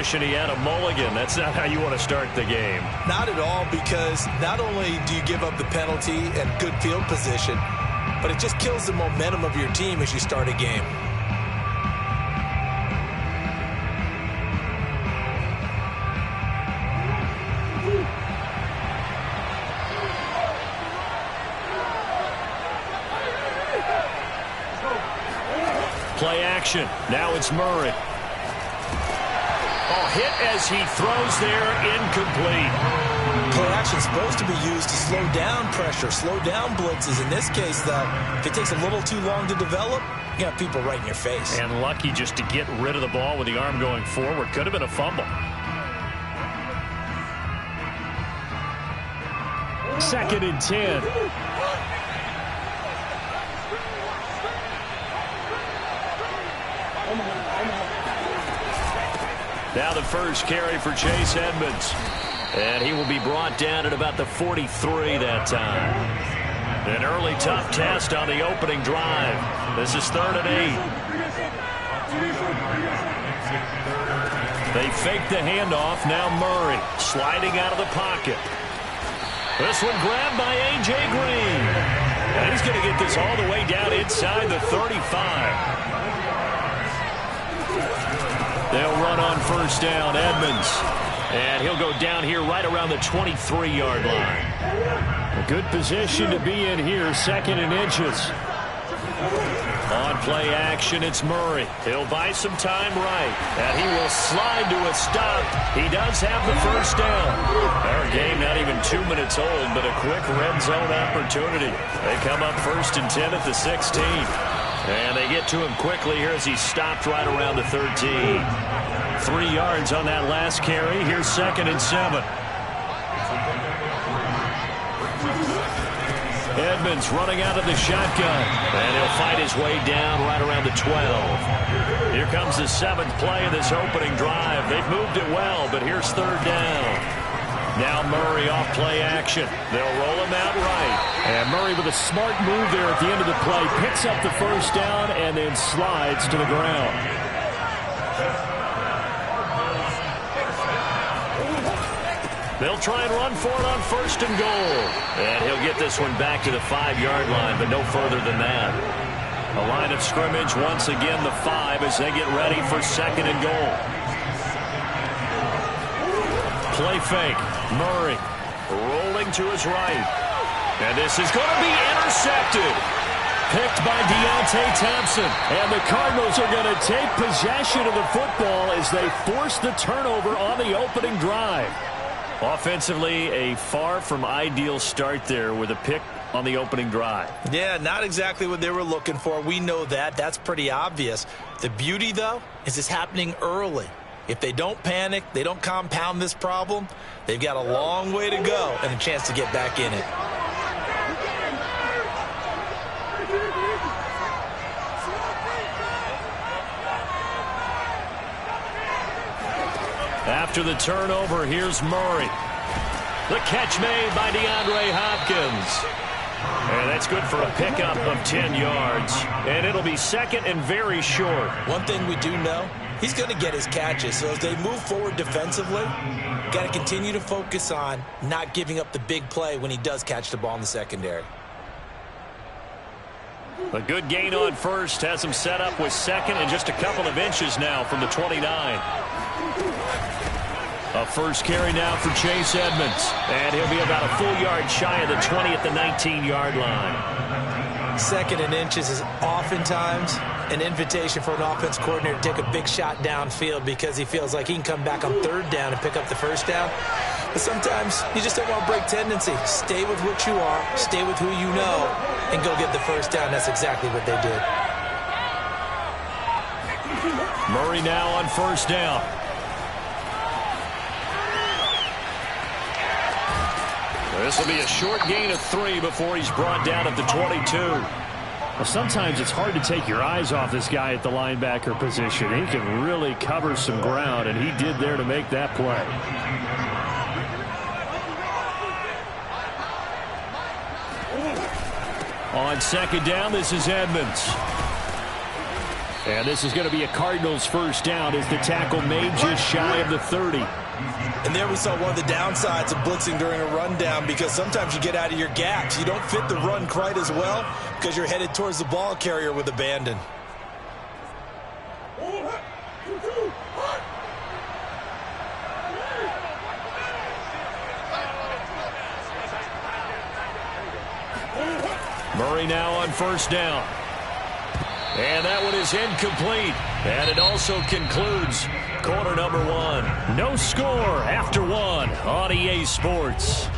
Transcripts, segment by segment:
wishing he had a mulligan. That's not how you want to start the game. Not at all, because not only do you give up the penalty and good field position, but it just kills the momentum of your team as you start a game. Play action. Now it's Murray. Oh, hit as he throws there, incomplete. Play action is supposed to be used to slow down pressure, slow down blitzes. In this case, though, if it takes a little too long to develop, you got people right in your face. And lucky just to get rid of the ball with the arm going forward. Could have been a fumble. 2nd and 10. Now the first carry for Chase Edmonds. And he will be brought down at about the 43 that time. An early tough test on the opening drive. This is 3rd and 8. They fake the handoff. Now Murray sliding out of the pocket. This one grabbed by A.J. Green. And he's going to get this all the way down inside the 35. They'll run on first down, Edmonds. And he'll go down here right around the 23-yard line. A good position to be in here, 2nd and inches. On play action, it's Murray. He'll buy some time right. And he will slide to a stop. He does have the first down. Our game not even 2 minutes old, but a quick red zone opportunity. They come up 1st and 10 at the 16. And they get to him quickly here as he stopped right around the 13. 3 yards on that last carry. Here's 2nd and 7. Edmonds running out of the shotgun. And he'll fight his way down right around the 12. Here comes the 7th play of this opening drive. They've moved it well, but here's 3rd down. Now Murray off play action. They'll roll him out right. And Murray with a smart move there at the end of the play. Picks up the first down and then slides to the ground. They'll try and run for it on 1st and goal. And he'll get this one back to the 5-yard line, but no further than that. A line of scrimmage, once again the 5 as they get ready for 2nd and goal. Play fake. Murray rolling to his right. And this is going to be intercepted. Picked by Deontay Thompson. And the Cardinals are going to take possession of the football as they force the turnover on the opening drive. Offensively, a far from ideal start there with a pick on the opening drive. Yeah, not exactly what they were looking for. We know that. That's pretty obvious. The beauty, though, is it's happening early. If they don't panic, they don't compound this problem, they've got a long way to go and a chance to get back in it. After the turnover, here's Murray. The catch made by DeAndre Hopkins. And that's good for a pickup of 10 yards. And it'll be 2nd and very short. One thing we do know, he's going to get his catches. So as they move forward defensively, got to continue to focus on not giving up the big play when he does catch the ball in the secondary. A good gain on first has him set up with 2nd and just a couple of inches now from the 29. A first carry now for Chase Edmonds. And he'll be about a full yard shy of the 20 at the 19-yard line. 2nd and inches is oftentimes an invitation for an offense coordinator to take a big shot downfield because he feels like he can come back on 3rd down and pick up the first down. But sometimes you just don't want to break tendency. Stay with what you are, stay with who you know, and go get the first down. That's exactly what they did. Murray now on first down. This will be a short gain of 3 before he's brought down at the 22. Well, sometimes it's hard to take your eyes off this guy at the linebacker position. He can really cover some ground, and he did there to make that play. On 2nd down, this is Edmonds. And this is going to be a Cardinals first down as the tackle made just shy of the 30. And there we saw one of the downsides of blitzing during a rundown, because sometimes you get out of your gaps. You don't fit the run quite as well because you're headed towards the ball carrier with abandon. Murray now on first down. And that one is incomplete. And it also concludes quarter number one. No score after one on EA Sports.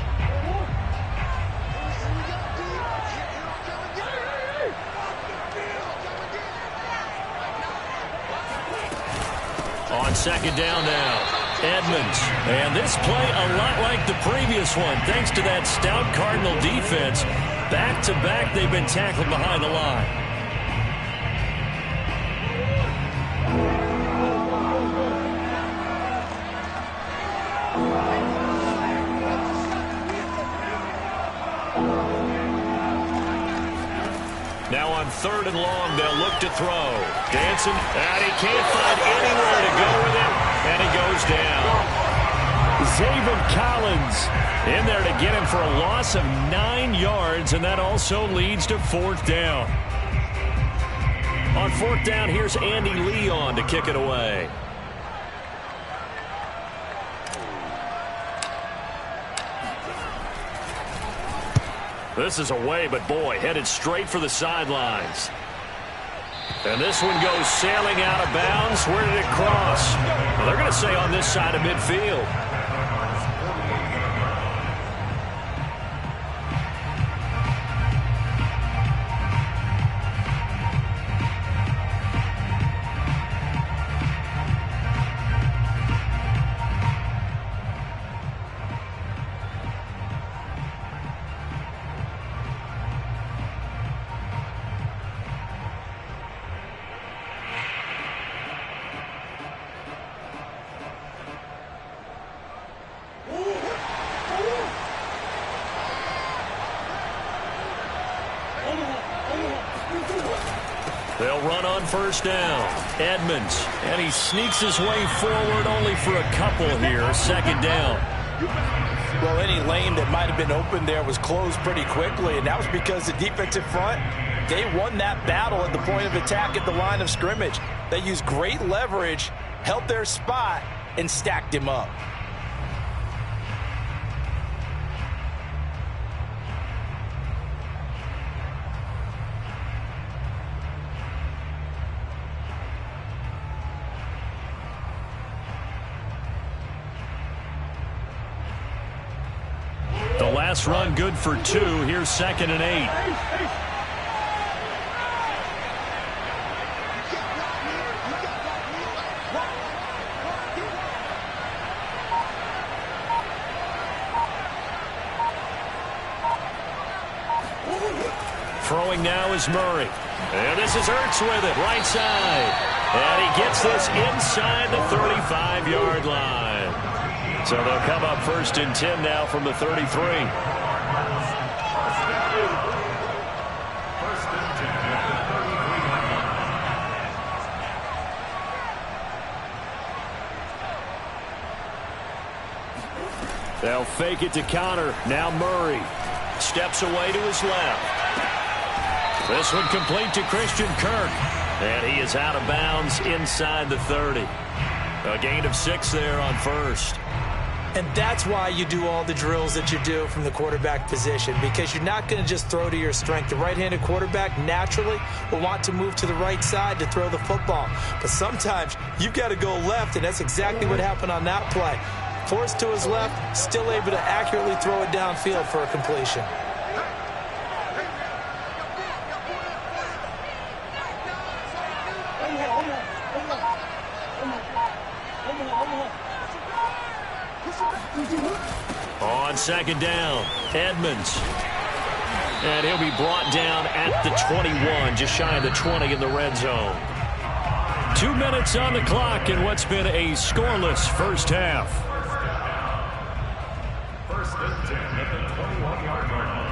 On second down now, Edmonds. And this play a lot like the previous one, thanks to that stout Cardinal defense. Back-to-back, they've been tackled behind the line. Now on third and long, they'll look to throw. Dancing, and he can't find anywhere to go with it, and he goes down. Zaven Collins in there to get him for a loss of 9 yards, and that also leads to fourth down. On fourth down, here's Andy Leon to kick it away. This is away, but boy, headed straight for the sidelines. And this one goes sailing out of bounds. Where did it cross? Well, they're going to say on this side of midfield. They'll run on first down. Edmonds, and he sneaks his way forward only for a couple here. Second down. Well, any lane that might have been open there was closed pretty quickly, and that was because the defensive front, they won that battle at the point of attack at the line of scrimmage. They used great leverage, held their spot, and stacked him up. The last run good for 2. Here's 2nd and 8. Throwing now is Murray. And this is Ertz with it, right side. And he gets this inside the 35-yard line. So they'll come up 1st and 10 now from the 33. They'll fake it to counter. Now Murray steps away to his left. This one complete to Christian Kirk. And he is out of bounds inside the 30. A gain of 6 there on first. And that's why you do all the drills that you do from the quarterback position, because you're not going to just throw to your strength. The right-handed quarterback naturally will want to move to the right side to throw the football. But sometimes you've got to go left, and that's exactly what happened on that play. Forced to his left, still able to accurately throw it downfield for a completion. On second down, Edmonds. And he'll be brought down at the 21, just shy of the 20 in the red zone. 2 minutes on the clock in what's been a scoreless first half. 1st and 10 at the 21-yard line.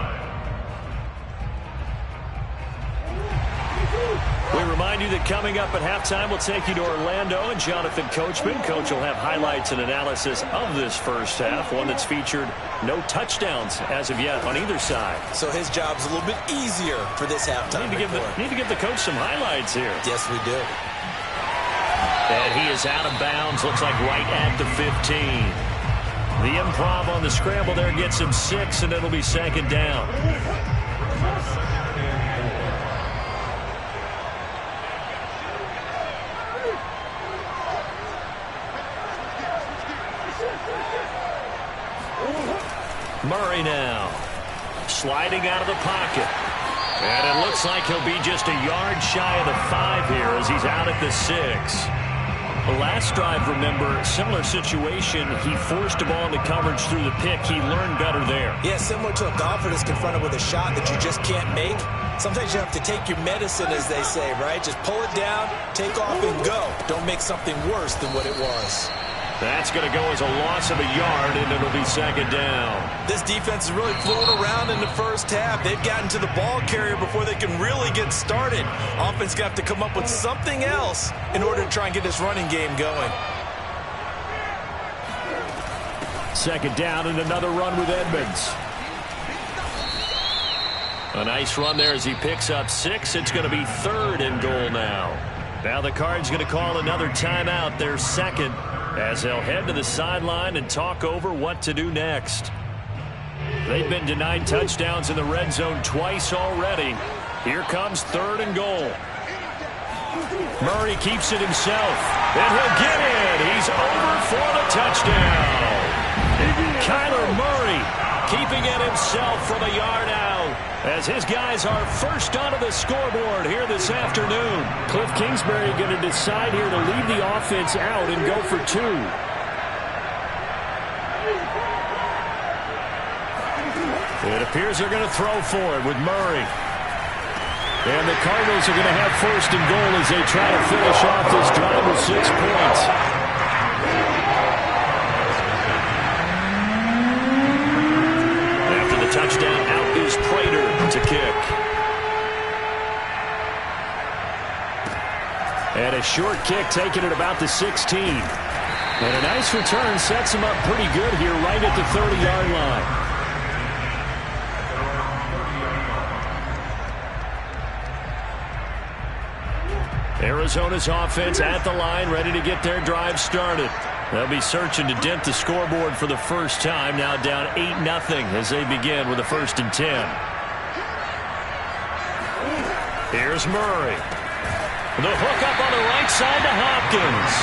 We remind you that coming up at halftime, we'll take you to Orlando and Jonathan Coachman. Coach will have highlights and analysis of this first half, one that's featured no touchdowns as of yet on either side. So his job's a little bit easier for this halftime. Need to give the coach some highlights here. Yes, we do. And he is out of bounds, looks like right at the 15. The improv on the scramble there gets him 6, and it'll be second down. Murray now, sliding out of the pocket. And it looks like he'll be just a yard shy of the 5 here as he's out at the 6. The last drive, remember, similar situation. He forced a ball into coverage through the pick. He learned better there. Yeah, similar to a golfer that's confronted with a shot that you just can't make. Sometimes you have to take your medicine, as they say, right? Just pull it down, take off, and go. Don't make something worse than what it was. That's going to go as a loss of a yard, and it'll be second down. This defense is really floating around in the first half. They've gotten to the ball carrier before they can really get started. Offense got to come up with something else in order to try and get this running game going. Second down and another run with Edmonds. A nice run there as he picks up 6. It's going to be 3rd and goal now. Now the Cards going to call another timeout, their second, as they'll head to the sideline and talk over what to do next. They've been denied touchdowns in the red zone twice already. Here comes 3rd and goal. Murray keeps it himself, and he'll get it. He's over for the touchdown. Kyler Murray keeping it himself from a yard out, as his guys are first onto the scoreboard here this afternoon. Cliff Kingsbury going to decide here to leave the offense out and go for 2. It appears they're going to throw for it with Murray. And the Cardinals are going to have 1st and goal as they try to finish off this drive with 6 points. After the touchdown, out is Prater to kick. And a short kick taken at about the 16. And a nice return sets him up pretty good here right at the 30-yard line. Arizona's offense at the line, ready to get their drive started. They'll be searching to dent the scoreboard for the first time, now down 8-0 as they begin with a 1st and 10. Here's Murray. The hook up on the right side to Hopkins.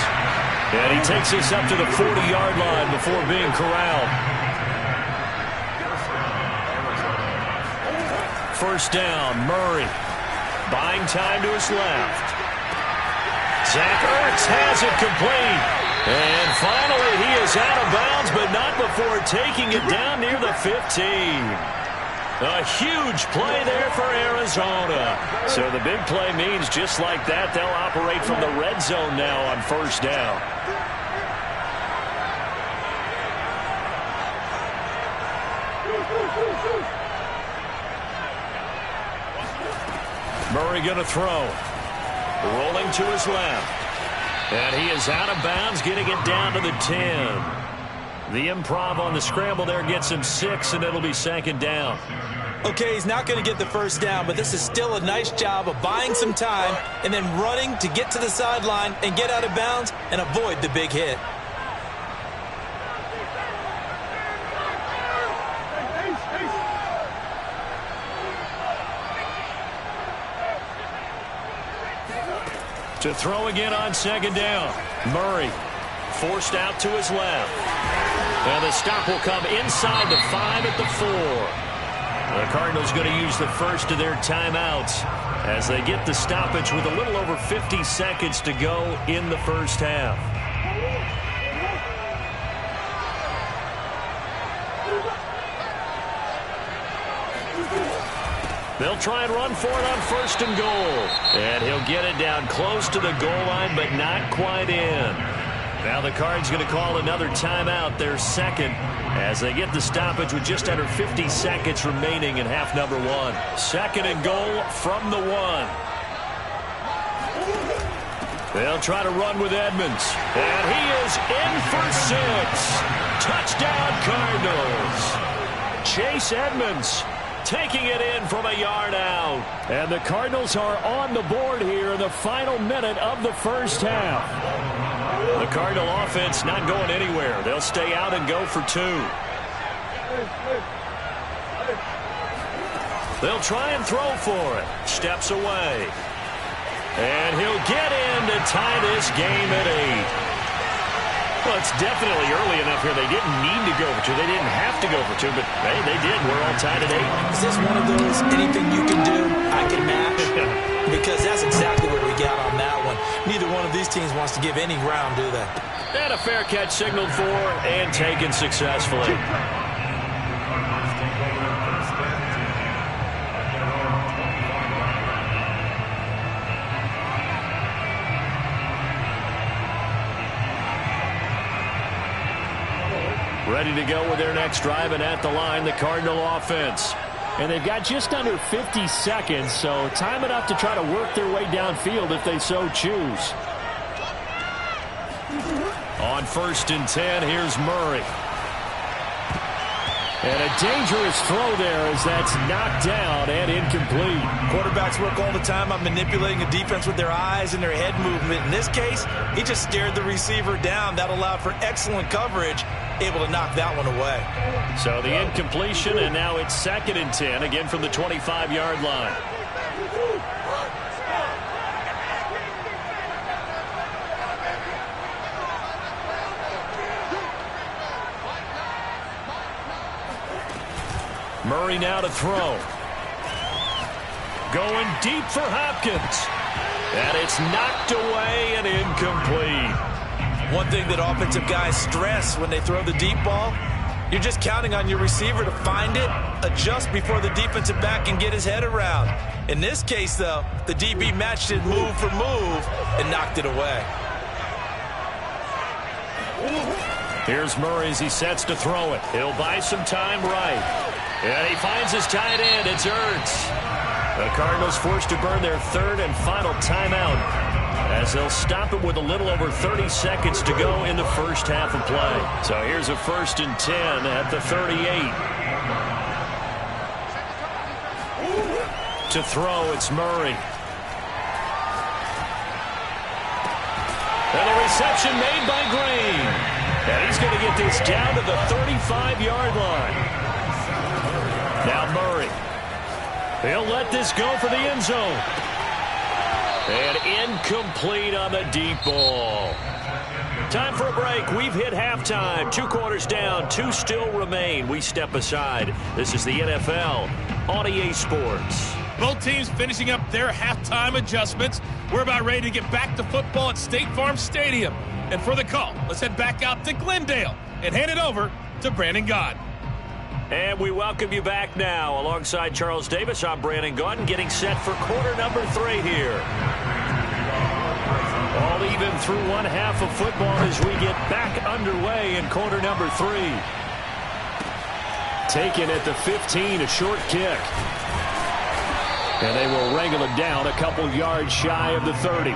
And he takes this up to the 40-yard line before being corralled. 1st down, Murray. Buying time to his left. Zach Ertz has it complete. And finally, he is out of bounds, but not before taking it down near the 15. A huge play there for Arizona. So the big play means just like that, they'll operate from the red zone now on 1st down. Murray going to throw. Rolling to his left. And he is out of bounds, getting it down to the 10. The improv on the scramble there gets him 6, and it'll be second down. Okay, he's not going to get the 1st down, but this is still a nice job of buying some time and then running to get to the sideline and get out of bounds and avoid the big hit. To throw again on second down. Murray forced out to his left. And the stop will come inside the 5 at the 4. The Cardinals going to use the first of their timeouts as they get the stoppage with a little over 50 seconds to go in the first half. They'll try and run for it on 1st and goal. And he'll get it down close to the goal line, but not quite in. Now the Cards going to call another timeout, their second, as they get the stoppage with just under 50 seconds remaining in half number 1. 2nd and goal from the 1. They'll try to run with Edmonds. And he is in for 6. Touchdown, Cardinals. Chase Edmonds taking it in from a yard out. And the Cardinals are on the board here in the final minute of the first half. The Cardinal offense not going anywhere. They'll stay out and go for 2. They'll try and throw for it. Steps away. And he'll get in to tie this game at 8. Well, it's definitely early enough here. They didn't need to go for 2. They didn't have to go for 2, but hey, they did. We're all tied at 8. Is this one of those anything you can do, I can match? Because that's exactly what we got on that one. Neither one of these teams wants to give any ground, do they? And a fair catch signaled for and taken successfully. Ready to go with their next drive, and at the line, the Cardinal offense. And they've got just under 50 seconds, so time enough to try to work their way downfield if they so choose. On 1st and 10, here's Murray. And a dangerous throw there as that's knocked down and incomplete. Quarterbacks work all the time on manipulating a defense with their eyes and their head movement. In this case, he just stared the receiver down. That allowed for excellent coverage, able to knock that one away. So the incompletion, and now it's 2nd and 10, again from the 25-yard line. Murray now to throw. Going deep for Hopkins. And it's knocked away and incomplete. One thing that offensive guys stress when they throw the deep ball, you're just counting on your receiver to find it, adjust before the defensive back can get his head around. In this case, though, the DB matched it move for move and knocked it away. Here's Murray as he sets to throw it. He'll buy some time right. And he finds his tight end. It's Ertz. The Cardinals forced to burn their 3rd and final timeout as they'll stop it with a little over 30 seconds to go in the first half of play. So here's a 1st and 10 at the 38. To throw, it's Murray. And a reception made by Green. And he's going to get this down to the 35-yard line. Now Murray. He'll let this go for the end zone. And incomplete on the deep ball. Time for a break. We've hit halftime. 2 quarters down. 2 still remain. We step aside. This is the NFL on EA Sports. Both teams finishing up their halftime adjustments. We're about ready to get back to football at State Farm Stadium. And for the call, let's head back out to Glendale and hand it over to Brandon Gaudin. And we welcome you back now. Alongside Charles Davis, I'm Brandon Gaudin, getting set for quarter number 3 here. All even through one half of football as we get back underway in quarter number 3. Taken at the 15, a short kick. And they will wrangle it down a couple yards shy of the 30.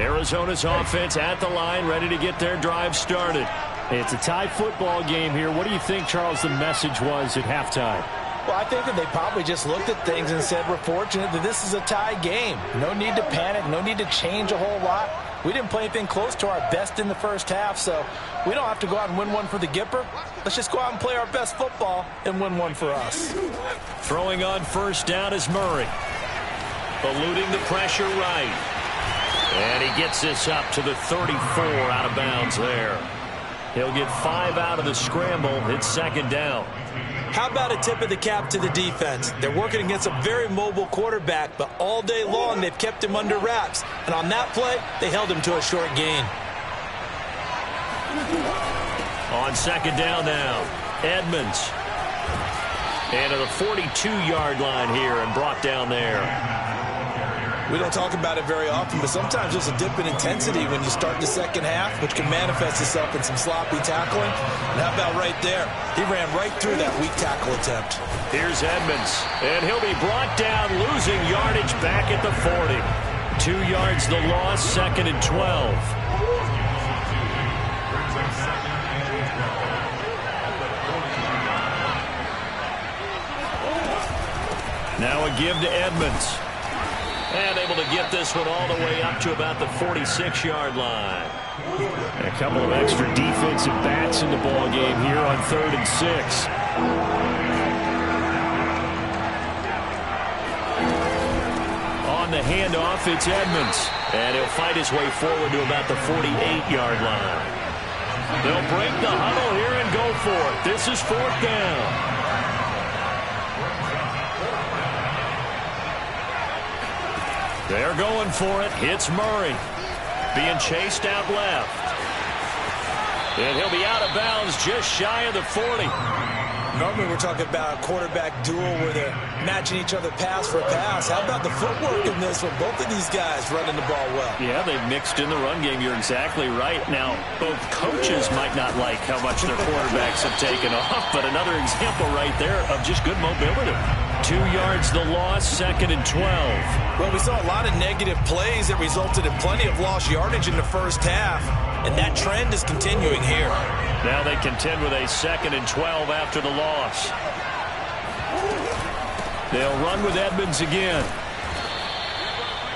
Arizona's offense at the line, ready to get their drive started. It's a tie football game here. What do you think, Charles, the message was at halftime? Well, I think that they probably just looked at things and said, we're fortunate that this is a tie game. No need to panic, no need to change a whole lot. We didn't play anything close to our best in the first half, so we don't have to go out and win one for the Gipper. Let's just go out and play our best football and win one for us. Throwing on 1st down is Murray. Eluding the pressure right. And he gets this up to the 34 out of bounds there. He'll get 5 out of the scramble. It's 2nd down. How about a tip of the cap to the defense? They're working against a very mobile quarterback, but all day long they've kept him under wraps. And on that play, they held him to a short gain. On 2nd down now, Edmonds. And to the 42-yard line here and brought down there. We don't talk about it very often, but sometimes there's a dip in intensity when you start the second half, which can manifest itself in some sloppy tackling. And how about right there? He ran right through that weak tackle attempt. Here's Edmonds, and he'll be brought down, losing yardage back at the 40. 2 yards the loss, 2nd and 12. Now a give to Edmonds. And able to get this one all the way up to about the 46-yard line. A couple of extra defensive backs in the ball game here on 3rd and 6. On the handoff, it's Edmonds. And he'll fight his way forward to about the 48-yard line. They'll break the huddle here and go for it. This is 4th down. They're going for it. It's Murray. Being chased out left. And he'll be out of bounds just shy of the 40. Normally we're talking about a quarterback duel where they're matching each other pass for pass. How about the footwork in this with both of these guys running the ball well? Yeah, they've mixed in the run game. You're exactly right. Now, both coaches might not like how much their quarterbacks have taken off, but another example right there of just good mobility. 2 yards the loss, 2nd and 12. Well, we saw a lot of negative plays that resulted in plenty of lost yardage in the first half, and that trend is continuing here. Now they contend with a 2nd and 12 after the loss. They'll run with Edmonds again.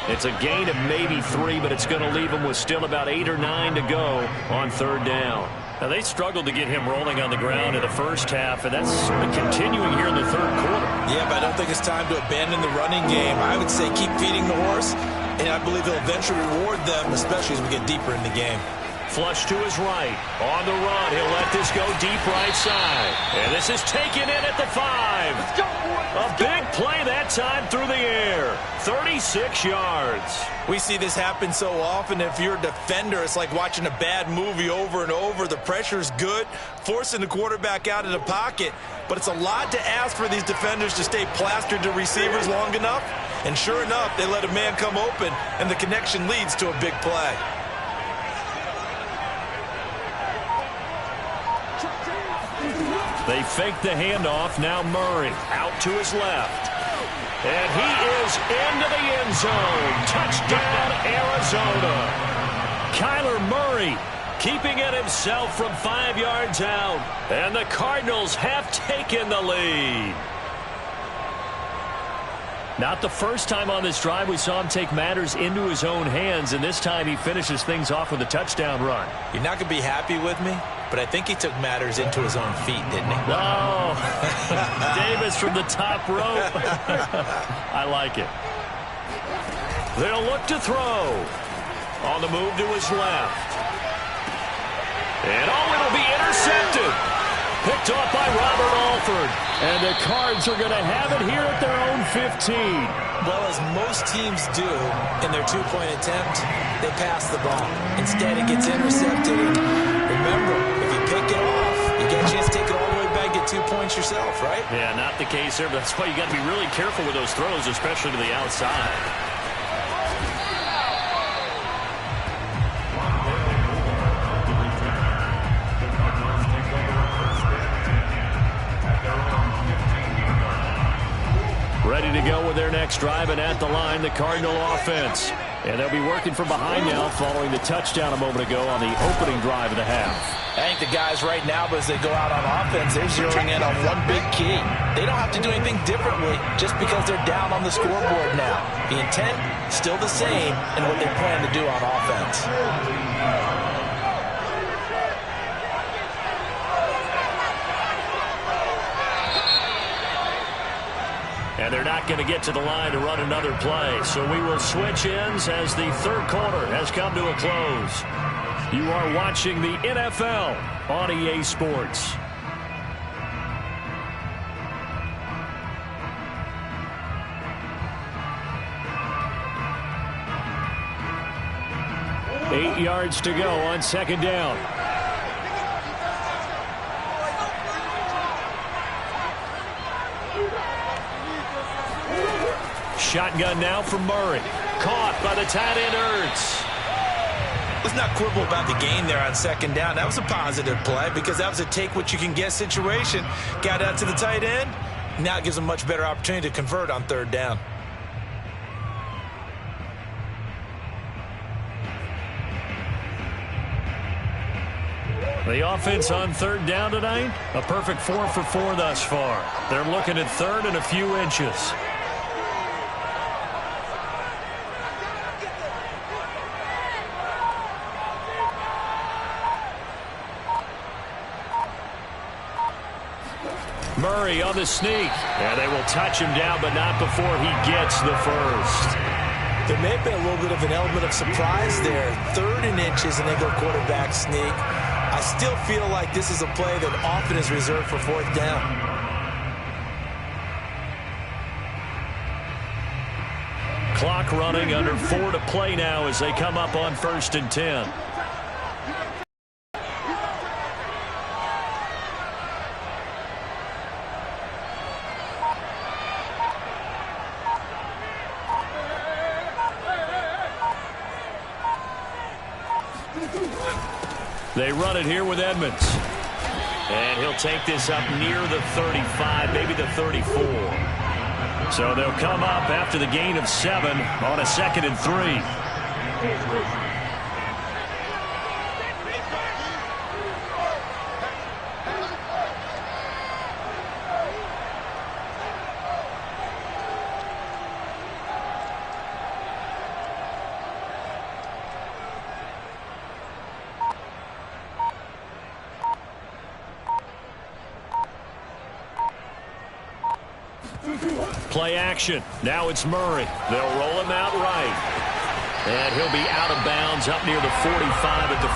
It's a gain of maybe 3, but it's going to leave them with still about 8 or 9 to go on 3rd down. Now, they struggled to get him rolling on the ground in the first half, and that's sort of continuing here in the 3rd quarter. Yeah, but I don't think it's time to abandon the running game. I would say keep feeding the horse, and I believe he'll eventually reward them, especially as we get deeper in the game. Flush to his right. On the run, he'll let this go deep right side. And this is taken in at the 5. A big play that time through the air. 36 yards. We see this happen so often. If you're a defender, it's like watching a bad movie over and over. The pressure's good, forcing the quarterback out of the pocket. But it's a lot to ask for these defenders to stay plastered to receivers long enough. And sure enough, they let a man come open, and the connection leads to a big play. They fake the handoff. Now Murray out to his left. And he is into the end zone. Touchdown, Arizona. Kyler Murray keeping it himself from 5 yards out. And the Cardinals have taken the lead. Not the first time on this drive we saw him take matters into his own hands, and this time he finishes things off with a touchdown run. You're not going to be happy with me, but I think he took matters into his own feet, didn't he? No. Davis from the top rope. I like it. They'll look to throw. On the move to his left. And it'll be intercepted. Picked off by Robert Alford. And the Cards are going to have it here at their own 15. Well, as most teams do in their two-point attempt, they pass the ball. Instead, it gets intercepted. And remember, if you pick it off, you get a chance to take it all the way back, get 2 points yourself, right? Yeah, not the case there. But that's why you got to be really careful with those throws, especially to the outside. Ready to go with their next drive, and at the line, the Cardinal offense. And they'll be working from behind now following the touchdown a moment ago on the opening drive of the half. I think the guys right now, as they go out on offense, they're zeroing in on one big key. They don't have to do anything differently just because they're down on the scoreboard now. The intent, still the same in what they plan to do on offense. And they're not going to get to the line to run another play. So we will switch ends as the third quarter has come to a close. You are watching the NFL on EA Sports. Eight yards to go on second down. Shotgun now from Murray. caught by the tight end, Ertz. Let's not quibble about the gain there on second down. That was a positive play because that was a take-what-you-can-get situation. Got out to the tight end. Now it gives them a much better opportunity to convert on third down. The offense on third down tonight, a perfect 4 for 4 thus far. They're looking at third and a few inches. Murray on the sneak. And they will touch him down, but not before he gets the first. There may have been a little bit of an element of surprise there. 3rd and inches, and they go quarterback sneak. I still feel like this is a play that often is reserved for 4th down. Clock running, under 4 to play now as they come up on 1st and 10. They run it here with Edmonds. And he'll take this up near the 35, maybe the 34. So they'll come up after the gain of 7 on a 2nd and 3. Play action. Now it's Murray. They'll roll him out right. And he'll be out of bounds up near the 45 at the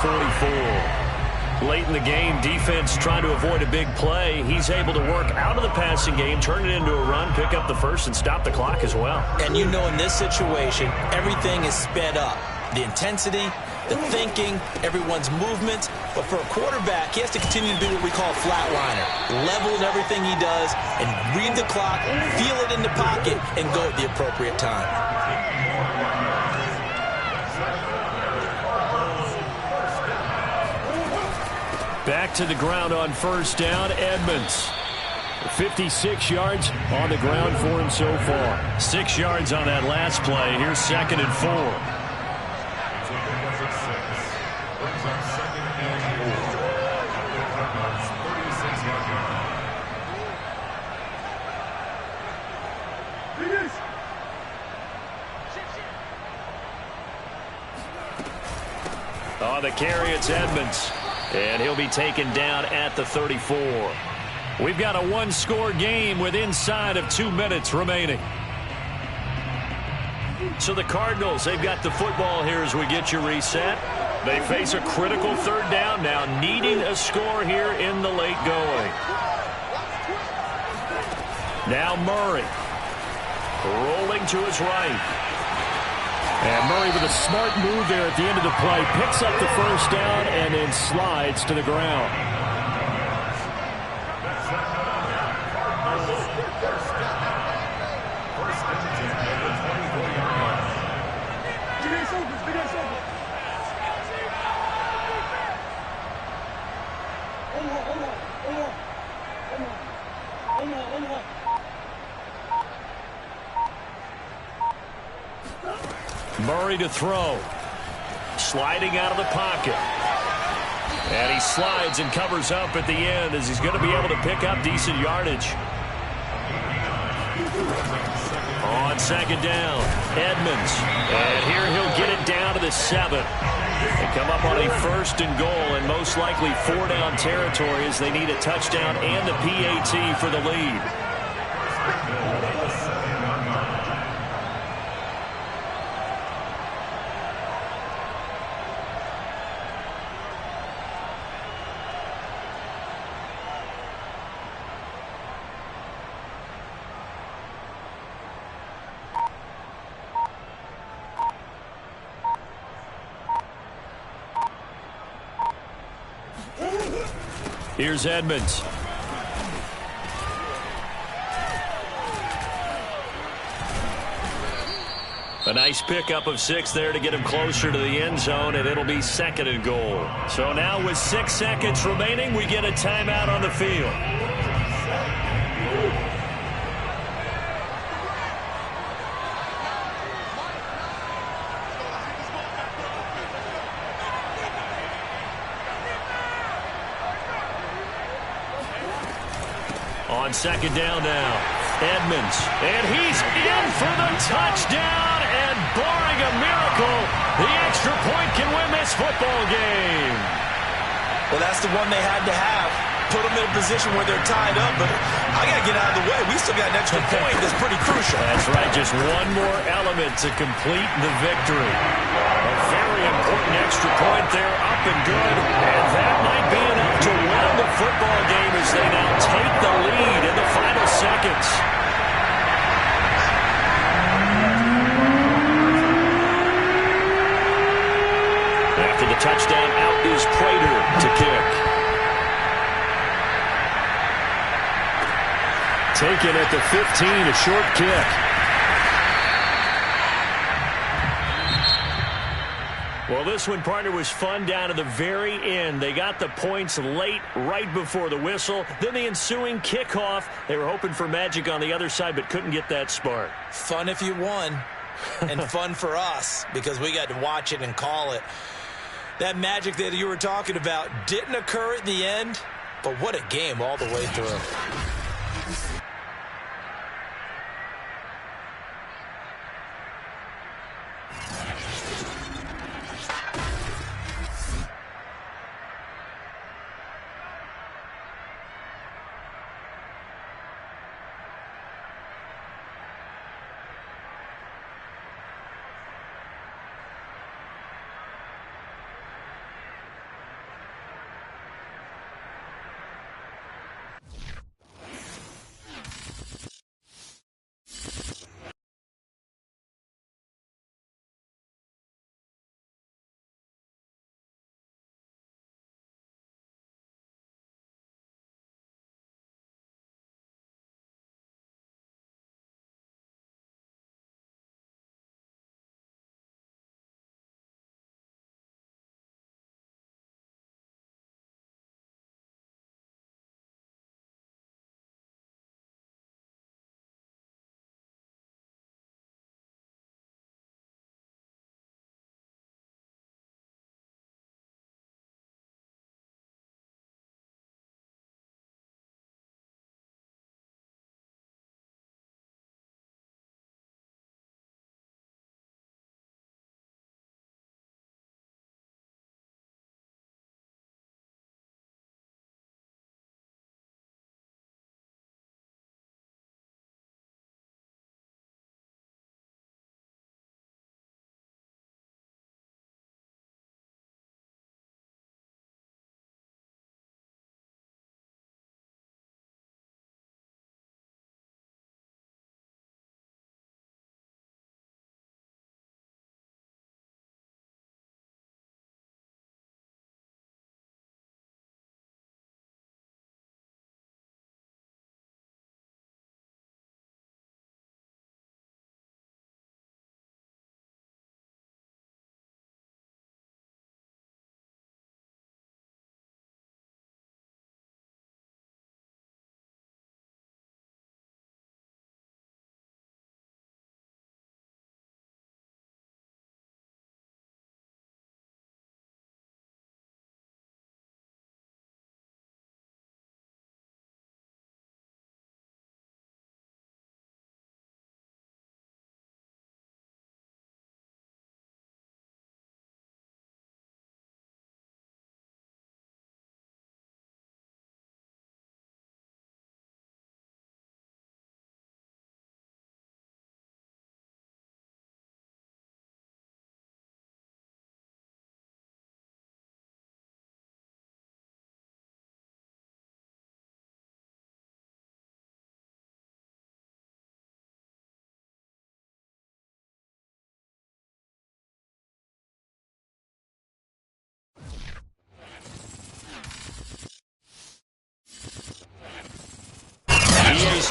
44. Late in the game, defense trying to avoid a big play. He's able to work out of the passing game, turn it into a run, pick up the first, and stop the clock as well. And you know in this situation, everything is sped up. The intensity, the thinking, everyone's movement. But for a quarterback, he has to continue to be what we call a flatliner. Level in everything he does and read the clock, feel it in the pocket, and go at the appropriate time. Back to the ground on 1st down, Edmonds. 56 yards on the ground for him so far. 6 yards on that last play. Here's 2nd and 4. On the carry, it's Edmonds. And he'll be taken down at the 34. We've got a 1-score game with inside of 2 minutes remaining. So the Cardinals, they've got the football here as we get you reset. They face a critical 3rd down now, needing a score here in the late going. Now Murray. Rolling to his right. And Murray with a smart move there at the end of the play. Picks up the 1st down and then slides to the ground. Murray to throw. Sliding out of the pocket. And he slides and covers up at the end as he's going to be able to pick up decent yardage. On 2nd down, Edmonds. And here he'll get it down to the 7. They come up on a 1st and goal and most likely 4-down territory as they need a touchdown and a PAT for the lead. Here's Edmonds. A nice pickup of 6 there to get him closer to the end zone, and it'll be 2nd and goal. So now with 6 seconds remaining, we get a timeout on the field. On 2nd down now, Edmonds, and he's in for the touchdown, and barring a miracle, the extra point can win this football game. Well, that's the one they had to have. Put them in a position where they're tied up, but I got to get out of the way. We still got an extra point that's pretty crucial. That's right, just one more element to complete the victory. A very important extra point there, up and good, and that might be enough to win the football game as they now take the lead in the final seconds. After the touchdown, out is Prater to kick. Taken at the 15, a short kick. Well, this one, partner, was fun down to the very end. They got the points late, right before the whistle. Then the ensuing kickoff. They were hoping for magic on the other side, but couldn't get that spark. Fun if you won, and fun for us, because we got to watch it and call it. That magic that you were talking about didn't occur at the end, but what a game all the way through.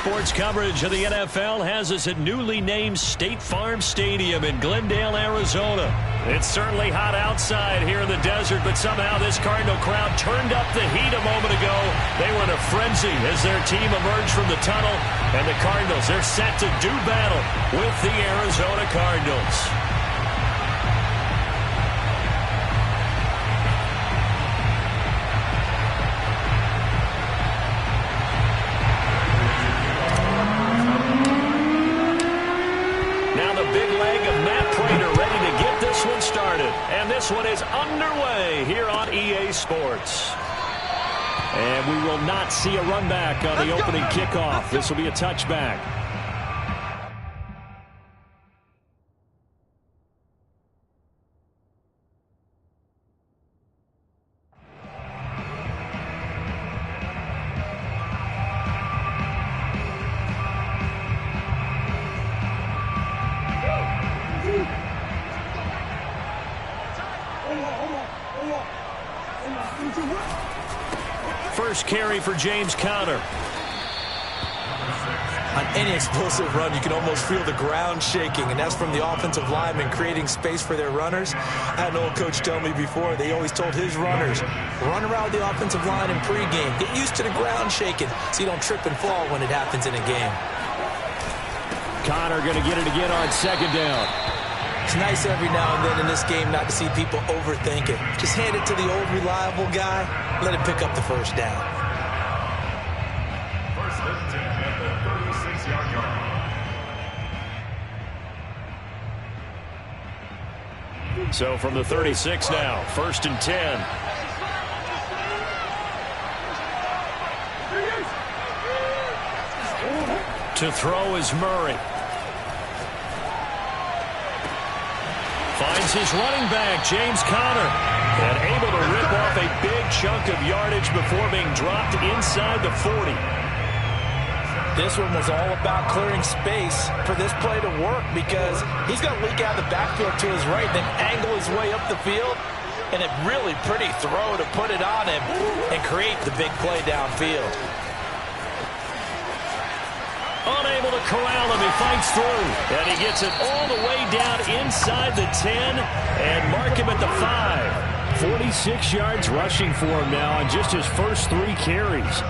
Sports coverage of the NFL has us at newly named State Farm Stadium in Glendale, Arizona. It's certainly hot outside here in the desert, but somehow this Cardinal crowd turned up the heat a moment ago. They were in a frenzy as their team emerged from the tunnel, and the Cardinals, they're set to do battle with the Arizona Cardinals. And this one is underway here on EA Sports. And we will not see a run back on the opening kickoff. This will be a touchback. First carry for James Conner. On any explosive run, you can almost feel the ground shaking, and that's from the offensive linemen creating space for their runners. I had an old coach tell me before, they always told his runners, run around the offensive line in pregame. Get used to the ground shaking so you don't trip and fall when it happens in a game. Conner going to get it again on second down. It's nice every now and then in this game not to see people overthink it. Just hand it to the old reliable guy. Let him pick up the first down. First and 10 at the 36-yard line. So from the 36 now, first and 10. To throw is Murray. Finds his running back, James Conner, and able to rip off a big chunk of yardage before being dropped inside the 40. This one was all about clearing space for this play to work because he's going to leak out of the backfield to his right, then angle his way up the field, and a really pretty throw to put it on him and create the big play downfield. Unable to corral him, he fights through, and he gets it all the way down inside the 10 and mark him at the 5. 46 yards rushing for him now on just his first 3 carries.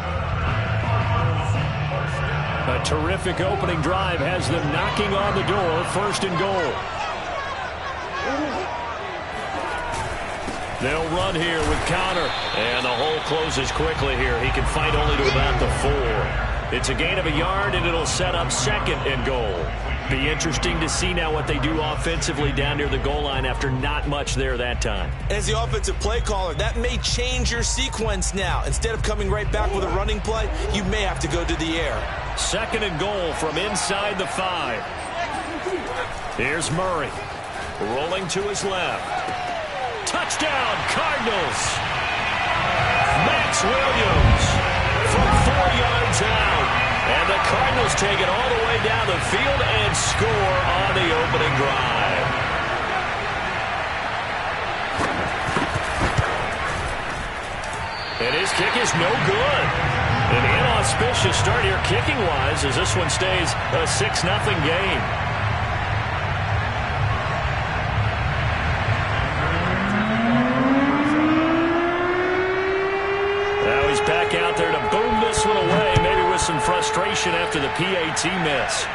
A terrific opening drive has them knocking on the door, first and goal. They'll run here with Conner, and the hole closes quickly here. He can fight only to about the 4. It's a gain of a yard, and it'll set up second and goal. Be interesting to see now what they do offensively down near the goal line after not much there that time. As the offensive play caller, that may change your sequence now. Instead of coming right back with a running play, you may have to go to the air. Second and goal from inside the 5. Here's Murray. Rolling to his left. Touchdown, Cardinals! Max Williams from 4 yards out. And the Cardinals take it all the way down the field and score on the opening drive. And his kick is no good. An inauspicious start here kicking-wise as this one stays a 6-0 game. Now he's back out there to boom this one away, maybe with some frustration after the PAT miss.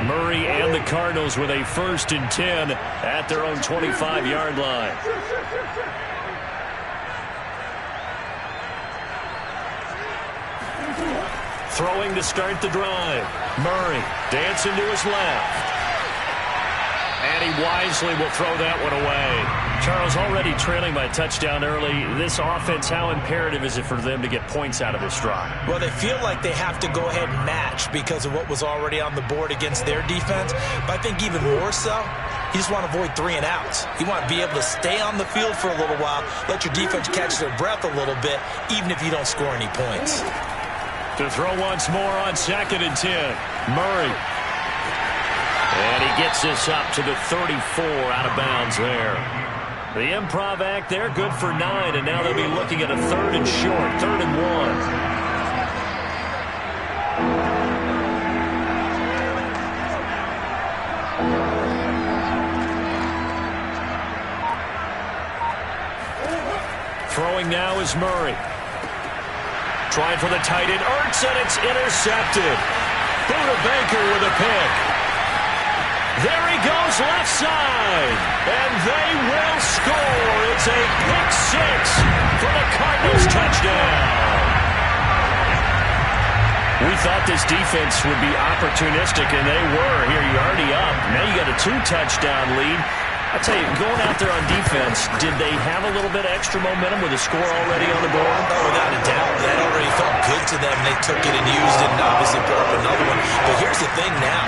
Murray and the Cardinals with a 1st and 10 at their own 25-yard line. Throwing to start the drive. Murray dancing to his left. And he wisely will throw that one away. Charles, already trailing by a touchdown early. This offense, how imperative is it for them to get points out of this drive? Well, they feel like they have to go ahead and match because of what was already on the board against their defense. But I think even more so, You just want to avoid 3 and outs. You want to be able to stay on the field for a little while, let your defense catch their breath a little bit, even if you don't score any points. To throw once more on 2nd and 10. Murray. And he gets this up to the 34 out of bounds there. The improv act there, good for 9, and now they'll be looking at a 3rd and short, 3rd and 1. Throwing now is Murray. Trying for the tight end, Ertz, and it's intercepted. Buda Baker with a pick. There he goes, left side. And they will score. It's a pick 6 for the Cardinals touchdown. We thought this defense would be opportunistic, and they were. Here, you're already up. Now you got a 2-touchdown lead. I'll tell you, going out there on defense, did they have a little bit of extra momentum with a score already on the board? Oh, without a doubt. That already felt good to them. They took it and used it and obviously put up another one. But here's the thing now.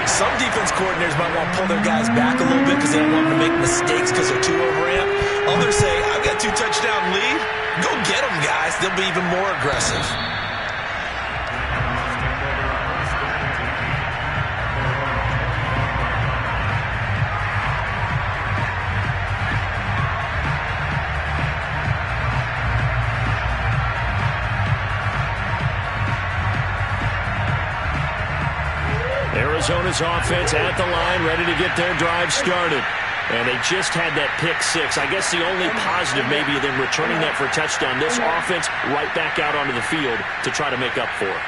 Some defense coordinators might want to pull their guys back a little bit because they don't want them to make mistakes because they're too overamped. Others say, I've got 2-touchdown lead. Go get them, guys. They'll be even more aggressive. Arizona's offense at the line, ready to get their drive started. And they just had that pick 6. I guess the only positive maybe of them returning that for a touchdown. This offense right back out onto the field to try to make up for it.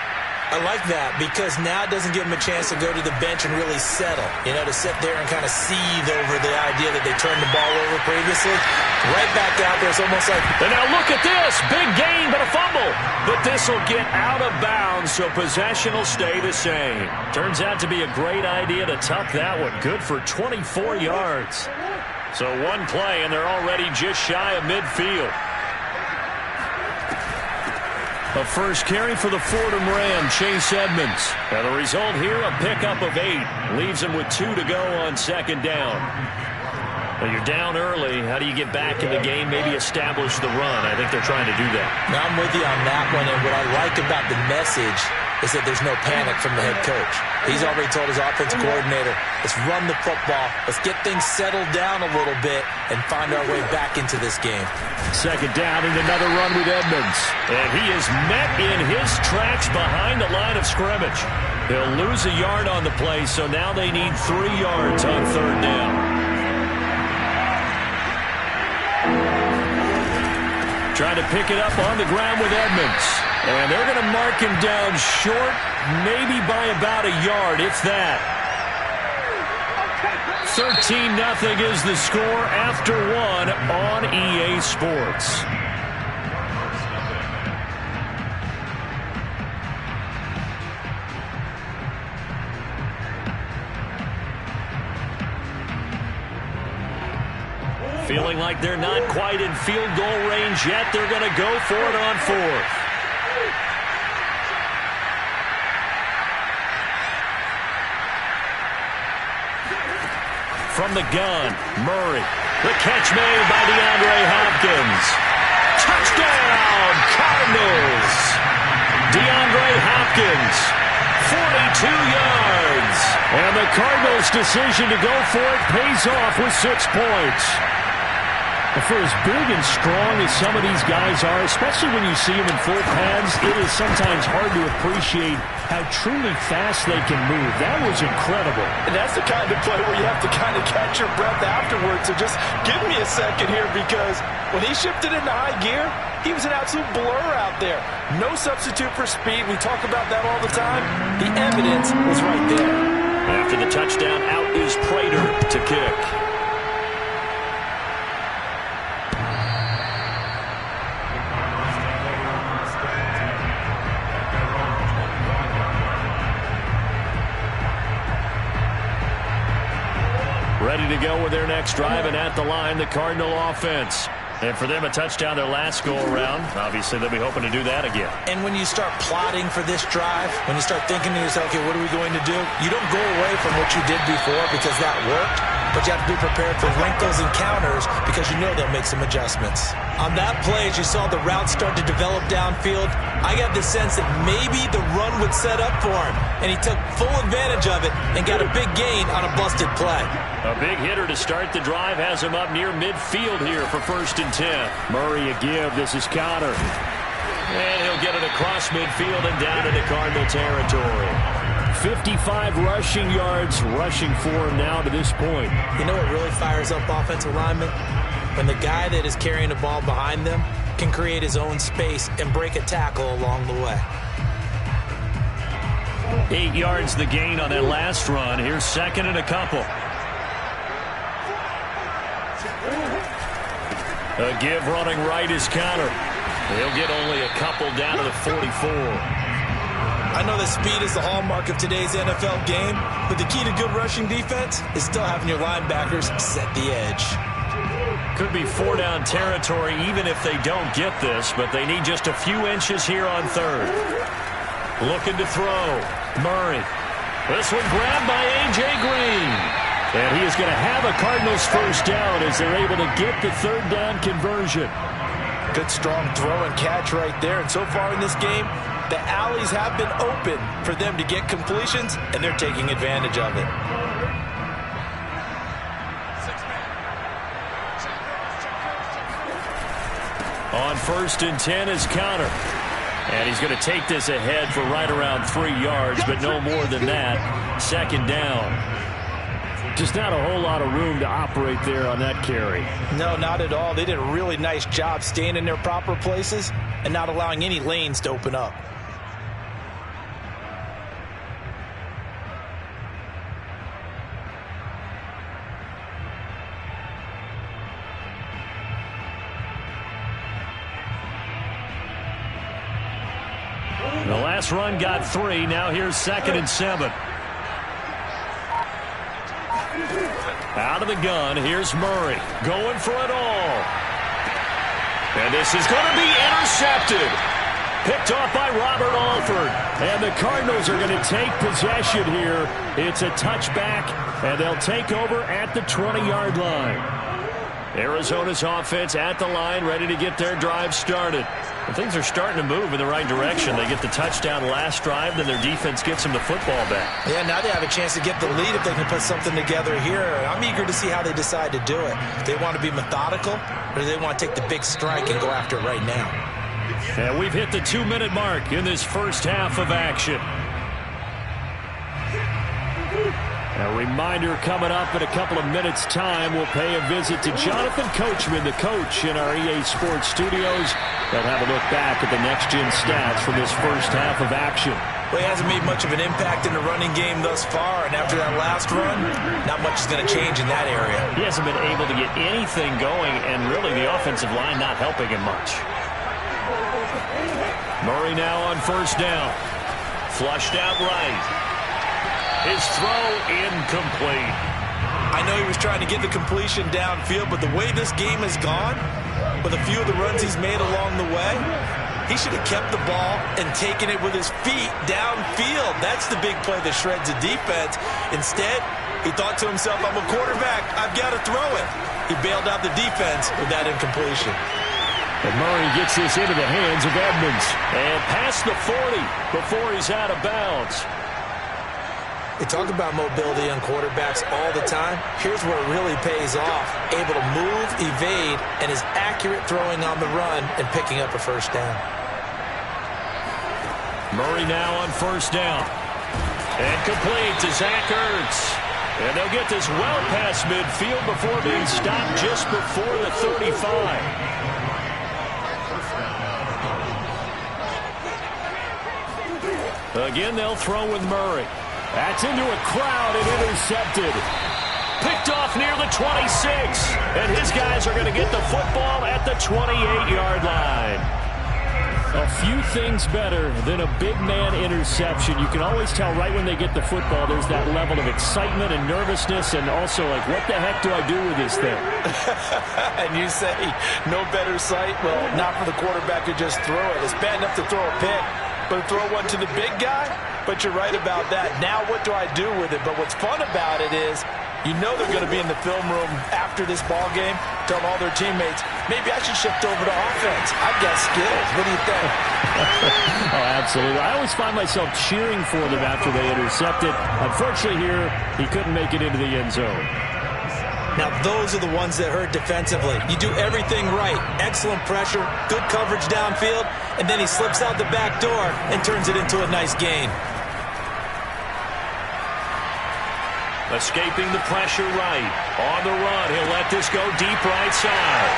I like that because now it doesn't give them a chance to go to the bench and really settle. You know, to sit there and kind of seethe over the idea that they turned the ball over previously. Right back out there, it's almost like... And now look at this. Big gain, but a fumble. But this will get out of bounds, so possession will stay the same. Turns out to be a great idea to tuck that one. Good for 24 yards. So one play, and they're already just shy of midfield. A first carry for the Fordham Ram, Chase Edmonds. And the result here, a pickup of 8. Leaves him with 2 to go on 2nd down. Well, you're down early. How do you get back in the game, maybe establish the run? I think they're trying to do that. Now, I'm with you on that one, and what I like about the message is that there's no panic from the head coach. He's already told his offensive coordinator, let's run the football, let's get things settled down a little bit and find our way back into this game. 2nd down and another run with Edmonds. And he is met in his tracks behind the line of scrimmage. He'll lose a yard on the play, so now they need 3 yards on 3rd down. Trying to pick it up on the ground with Edmonds. And they're going to mark him down short, maybe by about a yard, if that. 13-0 is the score after 1 on EA Sports. Feeling like they're not quite in field goal range yet. They're going to go for it on 4th. From the gun, Murray. The catch made by DeAndre Hopkins. Touchdown, Cardinals. DeAndre Hopkins, 42 yards. And the Cardinals' decision to go for it pays off with 6 points. For as big and strong as some of these guys are, especially when you see them in full pads, it is sometimes hard to appreciate how truly fast they can move. That was incredible. And that's the kind of play where you have to kind of catch your breath afterwards. So just give me a second here, because when he shifted into high gear, he was an absolute blur out there. No substitute for speed. We talk about that all the time. The evidence was right there. After the touchdown, out is Prater to kick. Ready to go with their next drive, and at the line, the Cardinal offense. And for them, a touchdown their last go-around. Obviously, they'll be hoping to do that again. And when you start plotting for this drive, when you start thinking to yourself, okay, what are we going to do? You don't go away from what you did before because that worked. but you have to be prepared for wrinkles and counters because you know they'll make some adjustments. On that play, as you saw the route start to develop downfield, I got the sense that maybe the run would set up for him, and he took full advantage of it and got a big gain on a busted play. A big hitter to start the drive has him up near midfield here for 1st and 10. Murray a give. This is Connor. And he'll get it across midfield and down into Cardinal territory. 55 rushing yards rushing for him now to this point. You know what really fires up offensive linemen? When the guy that is carrying the ball behind them can create his own space and break a tackle along the way. 8 yards the gain on that last run. Here's 2nd and a couple. A give running right is Connor. He'll get only a couple down to the 44. I know that speed is the hallmark of today's NFL game, but the key to good rushing defense is still having your linebackers set the edge. Could be 4-down territory even if they don't get this, but they need just a few inches here on 3rd. Looking to throw. Murray. This one grabbed by A.J. Green. And he is going to have a Cardinals 1st down as they're able to get the 3rd down conversion. Good strong throw and catch right there. And so far in this game, the alleys have been open for them to get completions, and they're taking advantage of it. On 1st and 10 is Connor. And he's going to take this ahead for right around 3 yards, but no more than that. 2nd down. Just not a whole lot of room to operate there on that carry. No, not at all. They did a really nice job staying in their proper places and not allowing any lanes to open up. The last run got 3. Now here's 2nd and 7. Out of the gun, here's Murray. Going for it all. And this is going to be intercepted. Picked off by Robert Alford. And the Cardinals are going to take possession here. It's a touchback, and they'll take over at the 20-yard line. Arizona's offense at the line, ready to get their drive started. And things are starting to move in the right direction. They get the touchdown last drive, then their defense gets them the football back. Yeah, now they have a chance to get the lead if they can put something together here. I'm eager to see how they decide to do it. Do they want to be methodical, or do they want to take the big strike and go after it right now? And we've hit the 2-minute mark in this 1st half of action. A reminder coming up in a couple of minutes' time. We'll pay a visit to Jonathan Coachman, the coach in our EA Sports studios. They'll have a look back at the next-gen stats from this 1st half of action. Well, he hasn't made much of an impact in the running game thus far, and after that last run, not much is going to change in that area. He hasn't been able to get anything going, and really the offensive line not helping him much. Murray now on 1st down. Flushed out right. His throw incomplete. I know he was trying to get the completion downfield, but the way this game has gone, with a few of the runs he's made along the way, he should have kept the ball and taken it with his feet downfield. That's the big play that shreds the defense. Instead, he thought to himself, I'm a quarterback, I've got to throw it. He bailed out the defense with that incompletion. And Murray gets this into the hands of Edmonds. And past the 40 before he's out of bounds. They talk about mobility on quarterbacks all the time. Here's where it really pays off. Able to move, evade, and is accurate throwing on the run and picking up a 1st down. Murray now on 1st down. And complete to Zach Ertz. And they'll get this well past midfield before being stopped just before the 35. Again, they'll throw with Murray. That's into a crowd and intercepted. Picked off near the 26. And his guys are going to get the football at the 28-yard line. A few things better than a big man interception. You can always tell right when they get the football, there's that level of excitement and nervousness, and also like, what the heck do I do with this thing? And you say, no better sight? Well, not for the quarterback to just throw it. It's bad enough to throw a pick, but throw one to the big guy? But you're right about that. Now what do I do with it? But what's fun about it is You know they're going to be in the film room after this ball game, telling all their teammates, maybe I should shift over to offense. I've got skills. What do you think? Oh, absolutely. I always find myself cheering for them after they intercept it. Unfortunately here, he couldn't make it into the end zone. Now, those are the ones that hurt defensively. You do everything right. Excellent pressure, good coverage downfield, and then he slips out the back door and turns it into a nice gain. Escaping the pressure right. On the run, he'll let this go deep right side.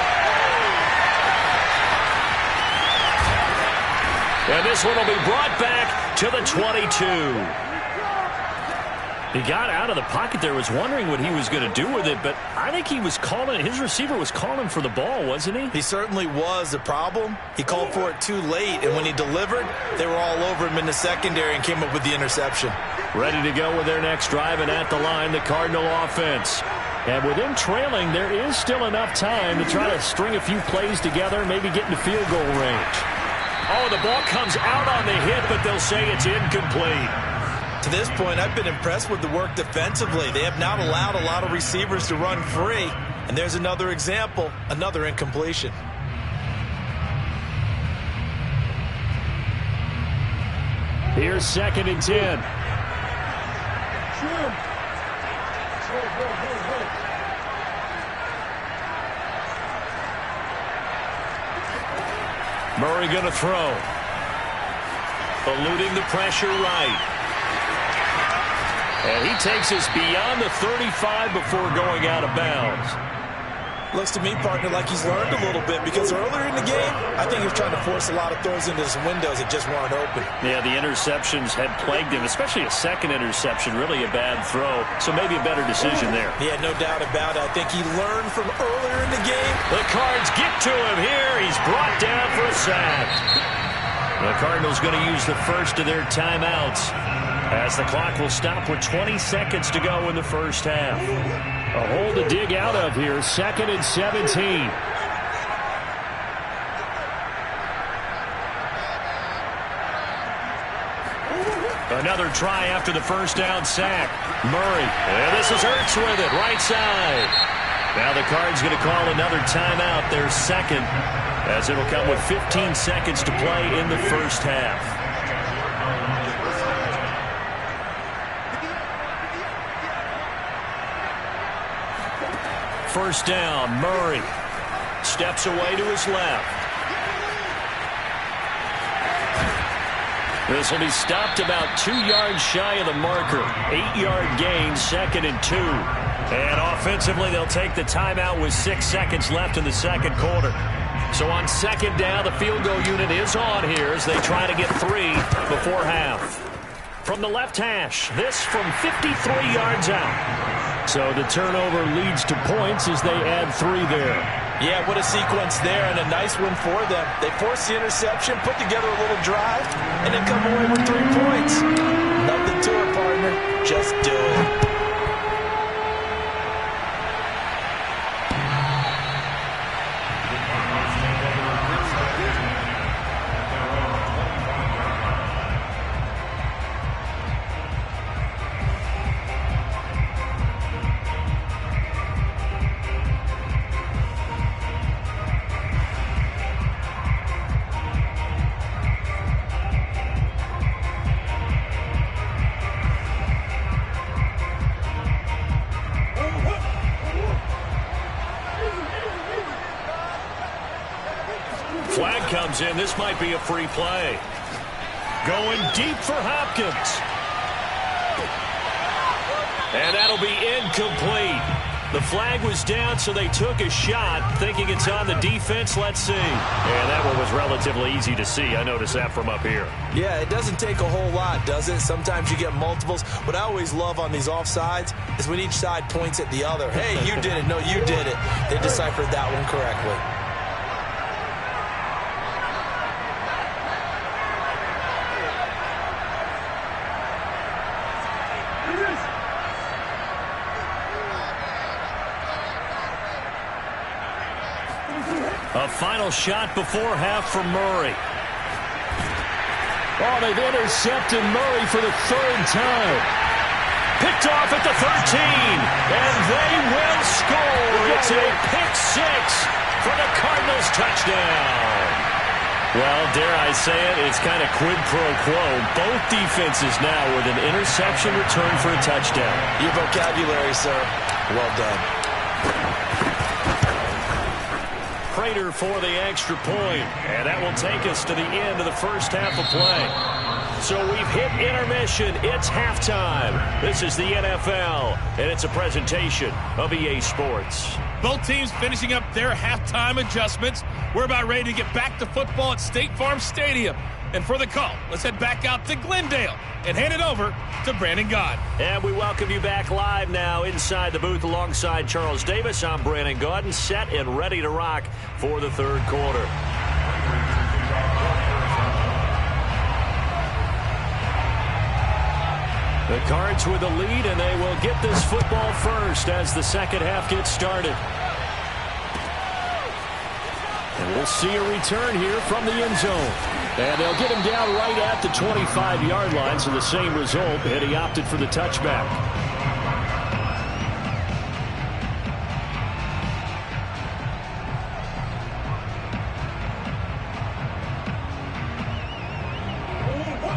And this one will be brought back to the 22. He got out of the pocket there, was wondering what he was going to do with it, but I think he was calling, his receiver was calling for the ball, wasn't he? He certainly was. The problem, he called for it too late, and when he delivered, they were all over him in the secondary and came up with the interception. Ready to go with their next drive, and at the line, the Cardinal offense. And with them trailing, there is still enough time to try to string a few plays together, maybe get into field goal range. Oh, the ball comes out on the hit, but they'll say it's incomplete. To this point, I've been impressed with the work defensively. They have not allowed a lot of receivers to run free. And there's another example, another incompletion. Here's 2nd and 10. Murray going to throw. Eluding the pressure right. And he takes us beyond the 35 before going out of bounds. Looks to me, partner, like he's learned a little bit, because earlier in the game, I think he was trying to force a lot of throws into some windows that just weren't open. Yeah, the interceptions had plagued him, especially a second interception, really a bad throw. So maybe a better decision there. Yeah, no doubt about it. I think he learned from earlier in the game. The Cards get to him here. He's brought down for a sack. The Cardinals going to use the first of their timeouts, as the clock will stop with 20 seconds to go in the first half. A hole to dig out of here, 2nd and 17. Another try after the first down sack. Murray, and this is Ertz with it, right side. Now the Cards going to call another timeout, their second, as it'll come with 15 seconds to play in the first half. First down, Murray steps away to his left. This will be stopped about 2 yards shy of the marker. 8-yard gain, 2nd and 2. And offensively, they'll take the timeout with 6 seconds left in the second quarter. So on 2nd down, the field goal unit is on here as they try to get 3 before half. From the left hash, this from 53 yards out. So the turnover leads to points as they add 3 there. Yeah, what a sequence there, and a nice one for them. They force the interception, put together a little drive, and then come away with 3 points. Nothing to it, partner. Just do it. Flag comes in. This might be a free play. Going deep for Hopkins. And that'll be incomplete. The flag was down, so they took a shot, thinking it's on the defense. Let's see. And that one was relatively easy to see. I noticed that from up here. Yeah, it doesn't take a whole lot, does it? Sometimes you get multiples. What I always love on these offsides is when each side points at the other. Hey, you did it. No, you did it. They deciphered that one correctly. A final shot before half from Murray. Oh, they've intercepted Murray for the 3rd time. Picked off at the 13. And they will score. It's a pick six for the Cardinals touchdown. Well, dare I say it, it's kind of quid pro quo. Both defenses now with an interception return for a touchdown. Your vocabulary, sir. Well done. Prater for the extra point. And that will take us to the end of the first half of play. So we've hit intermission. It's halftime. This is the NFL, and it's a presentation of EA Sports. Both teams finishing up their halftime adjustments. We're about ready to get back to football at State Farm Stadium. And for the call, let's head back out to Glendale and hand it over to Brandon Gaudin. And we welcome you back live now inside the booth alongside Charles Davis. I'm Brandon Gaudin, set and ready to rock for the third quarter. The Cards with the lead, and they will get this football first as the second half gets started. And we'll see a return here from the end zone. And they'll get him down right at the 25-yard line, so the same result, and he opted for the touchback.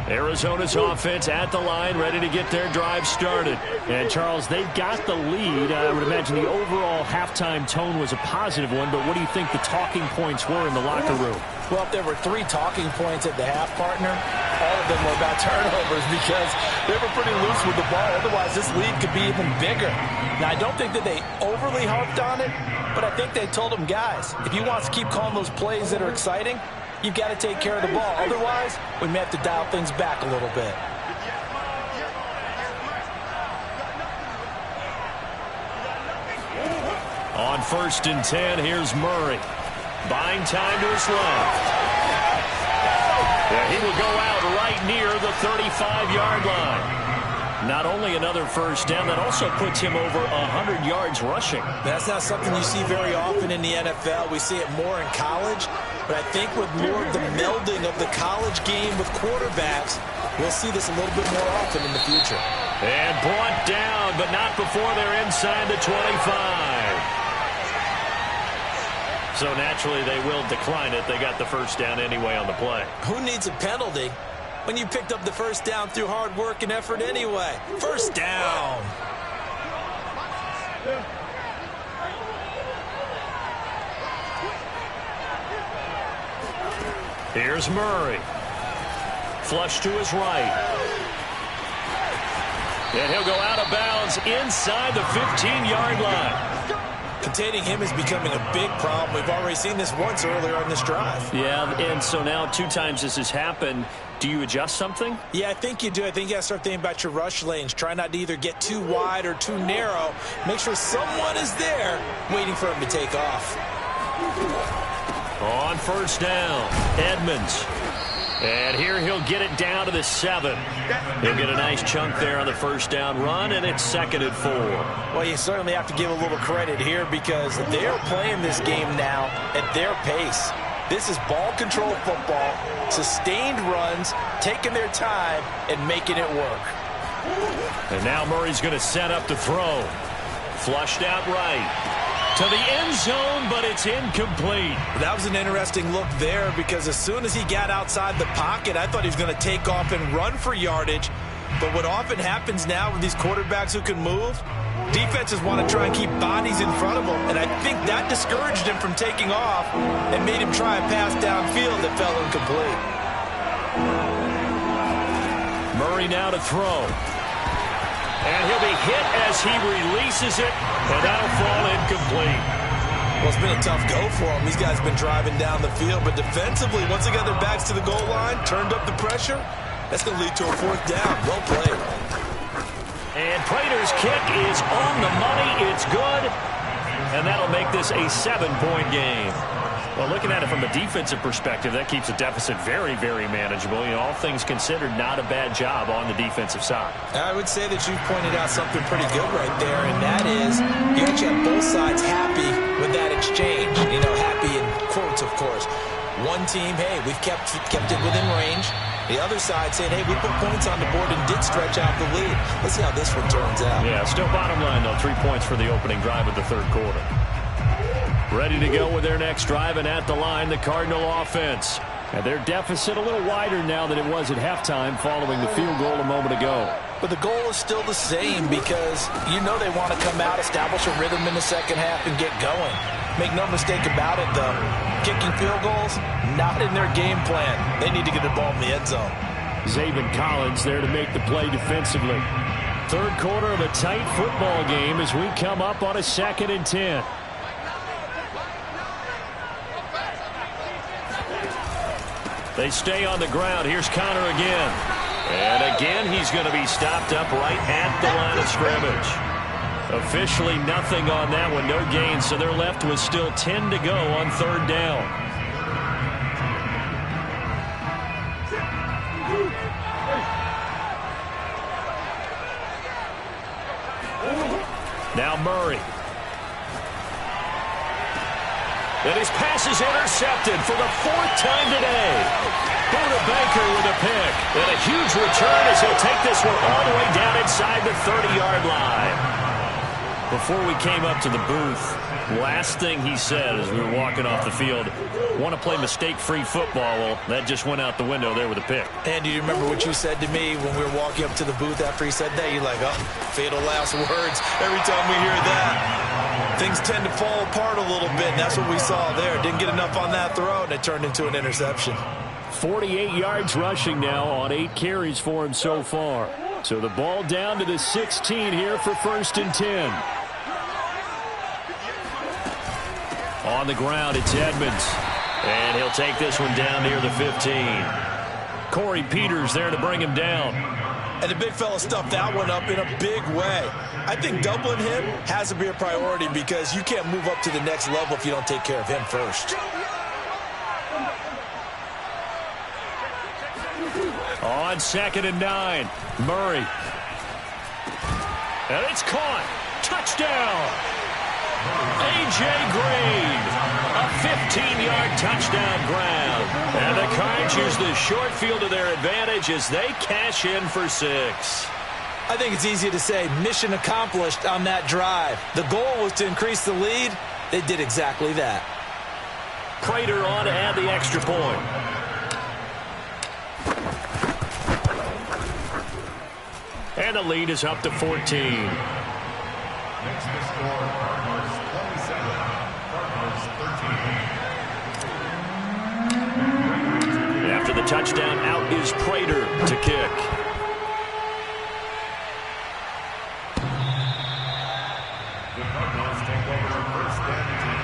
Arizona's offense at the line, ready to get their drive started. And, Charles, they've got the lead. I would imagine the overall halftime tone was a positive one, but what do you think the talking points were in the locker room? Well, if there were 3 talking points at the half, partner, all of them were about turnovers because they were pretty loose with the ball. Otherwise, this lead could be even bigger. Now, I don't think that they overly harped on it, but I think they told them, guys, if you want to keep calling those plays that are exciting, you've got to take care of the ball. Otherwise, we may have to dial things back a little bit. On 1st and 10, here's Murray. Buying time to his left. Yeah, he will go out right near the 35-yard line. Not only another first down, that also puts him over 100 yards rushing. That's not something you see very often in the NFL. We see it more in college. But I think with more of the melding of the college game with quarterbacks, we'll see this a little bit more often in the future. And brought down, but not before they're inside the 25. So naturally they will decline it. They got the first down anyway on the play. Who needs a penalty when you picked up the first down through hard work and effort anyway? First down. Here's Murray. Flush to his right. And he'll go out of bounds inside the 15-yard line. Containing him is becoming a big problem. We've already seen this once earlier on this drive. Yeah, and so now 2 times this has happened. Do you adjust something? Yeah, I think you do. I think you got to start thinking about your rush lanes. Try not to either get too wide or too narrow. Make sure someone is there waiting for him to take off. On first down, Edmonds. And here he'll get it down to the 7. He'll get a nice chunk there on the first down run, and it's 2nd and 4. Well, you certainly have to give a little credit here because they're playing this game now at their pace. This is ball control football, sustained runs, taking their time, and making it work. And now Murray's going to set up to throw. Flushed out right. To the end zone, but it's incomplete. That was an interesting look there because as soon as he got outside the pocket, I thought he was going to take off and run for yardage. But what often happens now with these quarterbacks who can move, defenses want to try and keep bodies in front of them. And I think that discouraged him from taking off and made him try a pass downfield that fell incomplete. Murray now to throw. And he'll be hit as he releases it, and that'll fall incomplete. Well, it's been a tough go for him. These guys have been driving down the field, but defensively, once they got their backs to the goal line, turned up the pressure, that's going to lead to a 4th down. Well played. And Prater's kick is on the money. It's good, and that'll make this a 7-point game. Well, looking at it from a defensive perspective, that keeps the deficit very, very manageable. You know, all things considered, not a bad job on the defensive side. I would say that you've pointed out something pretty good right there, and that is you actually have both sides happy with that exchange. You know, happy in quotes, of course. One team, hey, we've kept it within range. The other side saying, hey, we put points on the board and did stretch out the lead. Let's see how this one turns out. Yeah, still bottom line, though. 3 points for the opening drive of the third quarter. Ready to go with their next drive, and at the line, the Cardinal offense. And their deficit a little wider now than it was at halftime following the field goal a moment ago. But the goal is still the same because you know they want to come out, establish a rhythm in the second half, and get going. Make no mistake about it, though. Kicking field goals, not in their game plan. They need to get the ball in the end zone. Zaven Collins there to make the play defensively. Third quarter of a tight football game as we come up on a 2nd and 10. They stay on the ground. Here's Connor again. And again, he's going to be stopped up right at the line of scrimmage. Officially nothing on that one. No gain, so they're left with still 10 to go on third down. Now Murray. And his pass is intercepted for the 4th time today. Buda Baker with a pick. And a huge return as he'll take this one all the way down inside the 30-yard line. Before we came up to the booth, last thing he said as we were walking off the field, want to play mistake-free football. Well, that just went out the window there with a pick. And do you remember what you said to me when we were walking up to the booth after he said that? You're like, oh, fatal last words. Every time we hear that, things tend to fall apart a little bit, and that's what we saw there. Didn't get enough on that throw, and it turned into an interception. 48 yards rushing now on 8 carries for him so far. So the ball down to the 16 here for 1st and 10. On the ground, it's Edmonds. And he'll take this one down near the 15. Corey Peters there to bring him down. And the big fella stuffed that one up in a big way. I think doubling him has to be a priority because you can't move up to the next level if you don't take care of him first. On 2nd and 9, Murray. And it's caught. Touchdown. A.J. Green, a 15-yard touchdown grab. And the Cards use the short field to their advantage as they cash in for 6. I think it's easy to say mission accomplished on that drive. The goal was to increase the lead. They did exactly that. Prater on to add the extra point. And the lead is up to 14. Next to score, Cardinals 27, Cardinals 13. After the touchdown, out is Prater to kick. The Cardinals take over 1st and 10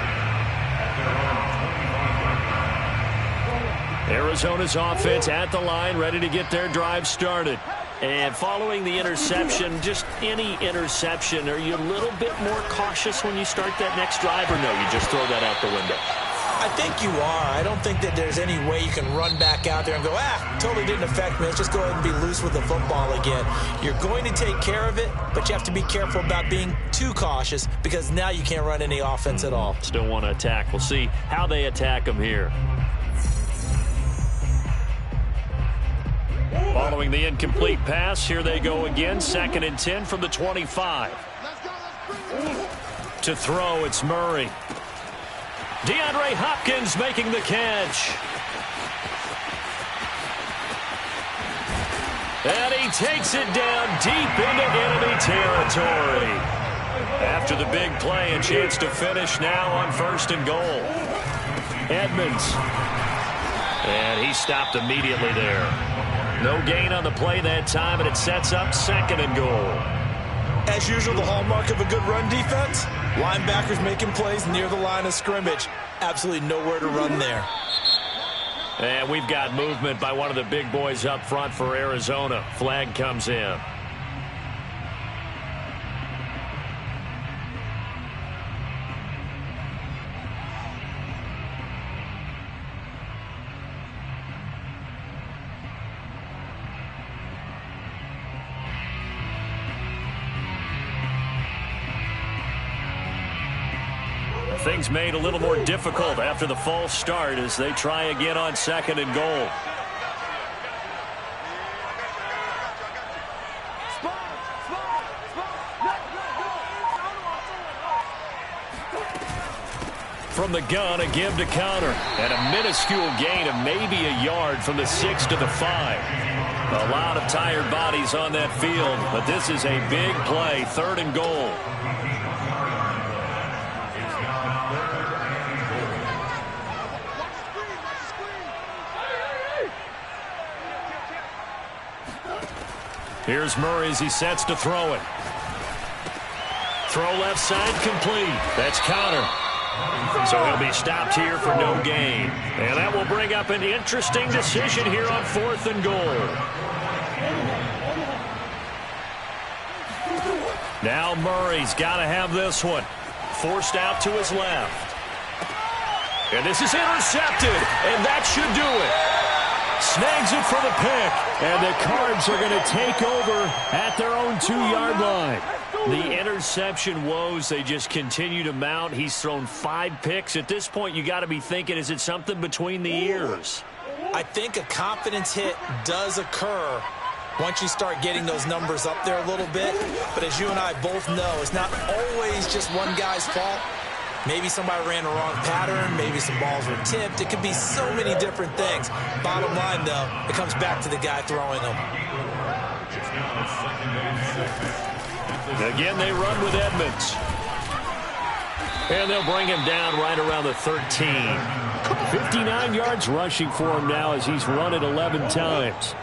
at their own 25-yard line. Arizona's offense at the line, ready to get their drive started. And following the interception, just any interception, are you a little bit more cautious when you start that next drive, or no, you just throw that out the window? I think you are. I don't think that there's any way you can run back out there and go, totally didn't affect me. Let's just go ahead and be loose with the football again. You're going to take care of it, but you have to be careful about being too cautious because now you can't run any offense at all. Still want to attack. We'll see how they attack them here. Following the incomplete pass, here they go again. 2nd and 10 from the 25. To throw, it's Murray. DeAndre Hopkins making the catch. And he takes it down deep into enemy territory. After the big play, a chance to finish now on 1st and goal. Edmonds. And he stopped immediately there. No gain on the play that time, and it sets up 2nd and goal. As usual, the hallmark of a good run defense, linebackers making plays near the line of scrimmage. Absolutely nowhere to run there. And we've got movement by one of the big boys up front for Arizona. Flag comes in. Things made a little more difficult after the false start as they try again on 2nd and goal. from the gun, a give to counter. And a minuscule gain of maybe a yard from the 6 to the 5. A lot of tired bodies on that field, but this is a big play, 3rd and goal. Here's Murray as he sets to throw it. Throw left side complete. That's counter. So he'll be stopped here for no gain. And that will bring up an interesting decision here on 4th and goal. Now Murray's got to have this one. Forced out to his left. And this is intercepted. And that should do it. Snags it for the pick, and the Cards are going to take over at their own 2-yard line. The interception woes, they just continue to mount. He's thrown 5 picks. At this point, you got to be thinking, is it something between the ears? I think a confidence hit does occur once you start getting those numbers up there a little bit. But as you and I both know, it's not always just one guy's fault. Maybe somebody ran the wrong pattern. Maybe some balls were tipped. It could be so many different things. Bottom line, though, it comes back to the guy throwing them. Again, they run with Edmonds. And they'll bring him down right around the 13. 59 yards rushing for him now as he's run it 11 times.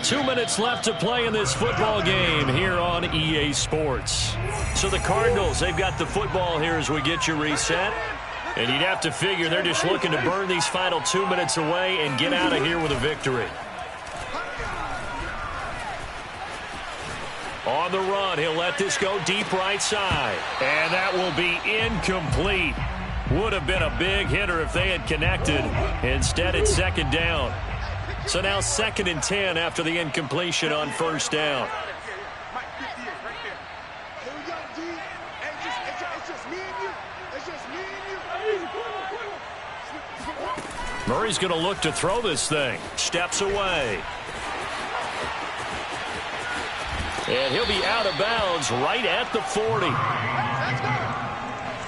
2 minutes left to play in this football game here on EA Sports. So the Cardinals, they've got the football here as we get you reset. And you'd have to figure they're just looking to burn these final 2 minutes away and get out of here with a victory. On the run, he'll let this go deep right side. And that will be incomplete. Would have been a big hitter if they had connected. Instead, it's 2nd down. So now 2nd and 10 after the incompletion on 1st down. Murray's going to look to throw this thing. Steps away. And he'll be out of bounds right at the 40.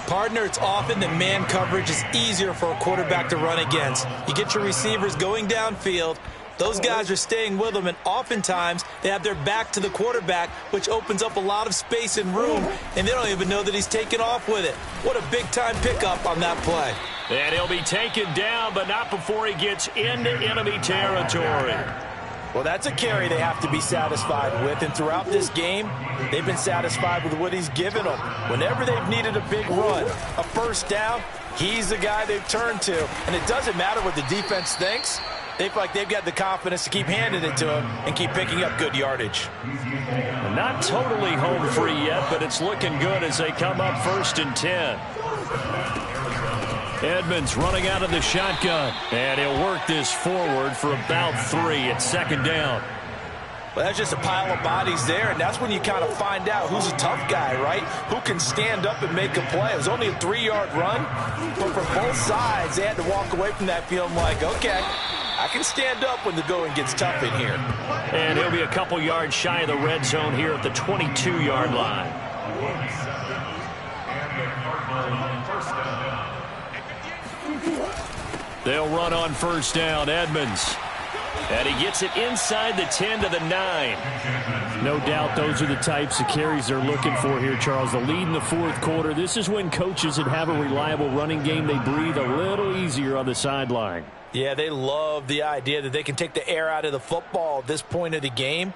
Partner, it's often that man coverage is easier for a quarterback to run against. You get your receivers going downfield. Those guys are staying with them, and oftentimes they have their back to the quarterback, which opens up a lot of space and room, and they don't even know that he's taken off with it. What a big-time pickup on that play. And he'll be taken down, but not before he gets into enemy territory. Well, that's a carry they have to be satisfied with, and throughout this game, they've been satisfied with what he's given them. Whenever they've needed a big run, a 1st down, he's the guy they've turned to. And it doesn't matter what the defense thinks. They feel like they've got the confidence to keep handing it to him and keep picking up good yardage. Not totally home free yet, but it's looking good as they come up 1st and 10. Edmonds running out of the shotgun, and he'll work this forward for about 3 at 2nd down. Well, that's just a pile of bodies there, and that's when you kind of find out who's a tough guy, right? Who can stand up and make a play. It was only a 3-yard run, but from both sides, they had to walk away from that feeling like, okay, I can stand up when the going gets tough in here. And he'll be a couple yards shy of the red zone here at the 22-yard line. They'll run on 1st down. Edmonds. And he gets it inside the 10 to the 9. No doubt those are the types of carries they're looking for here, Charles. The lead in the 4th quarter. This is when coaches that have a reliable running game, they breathe a little easier on the sideline. Yeah, they love the idea that they can take the air out of the football at this point of the game.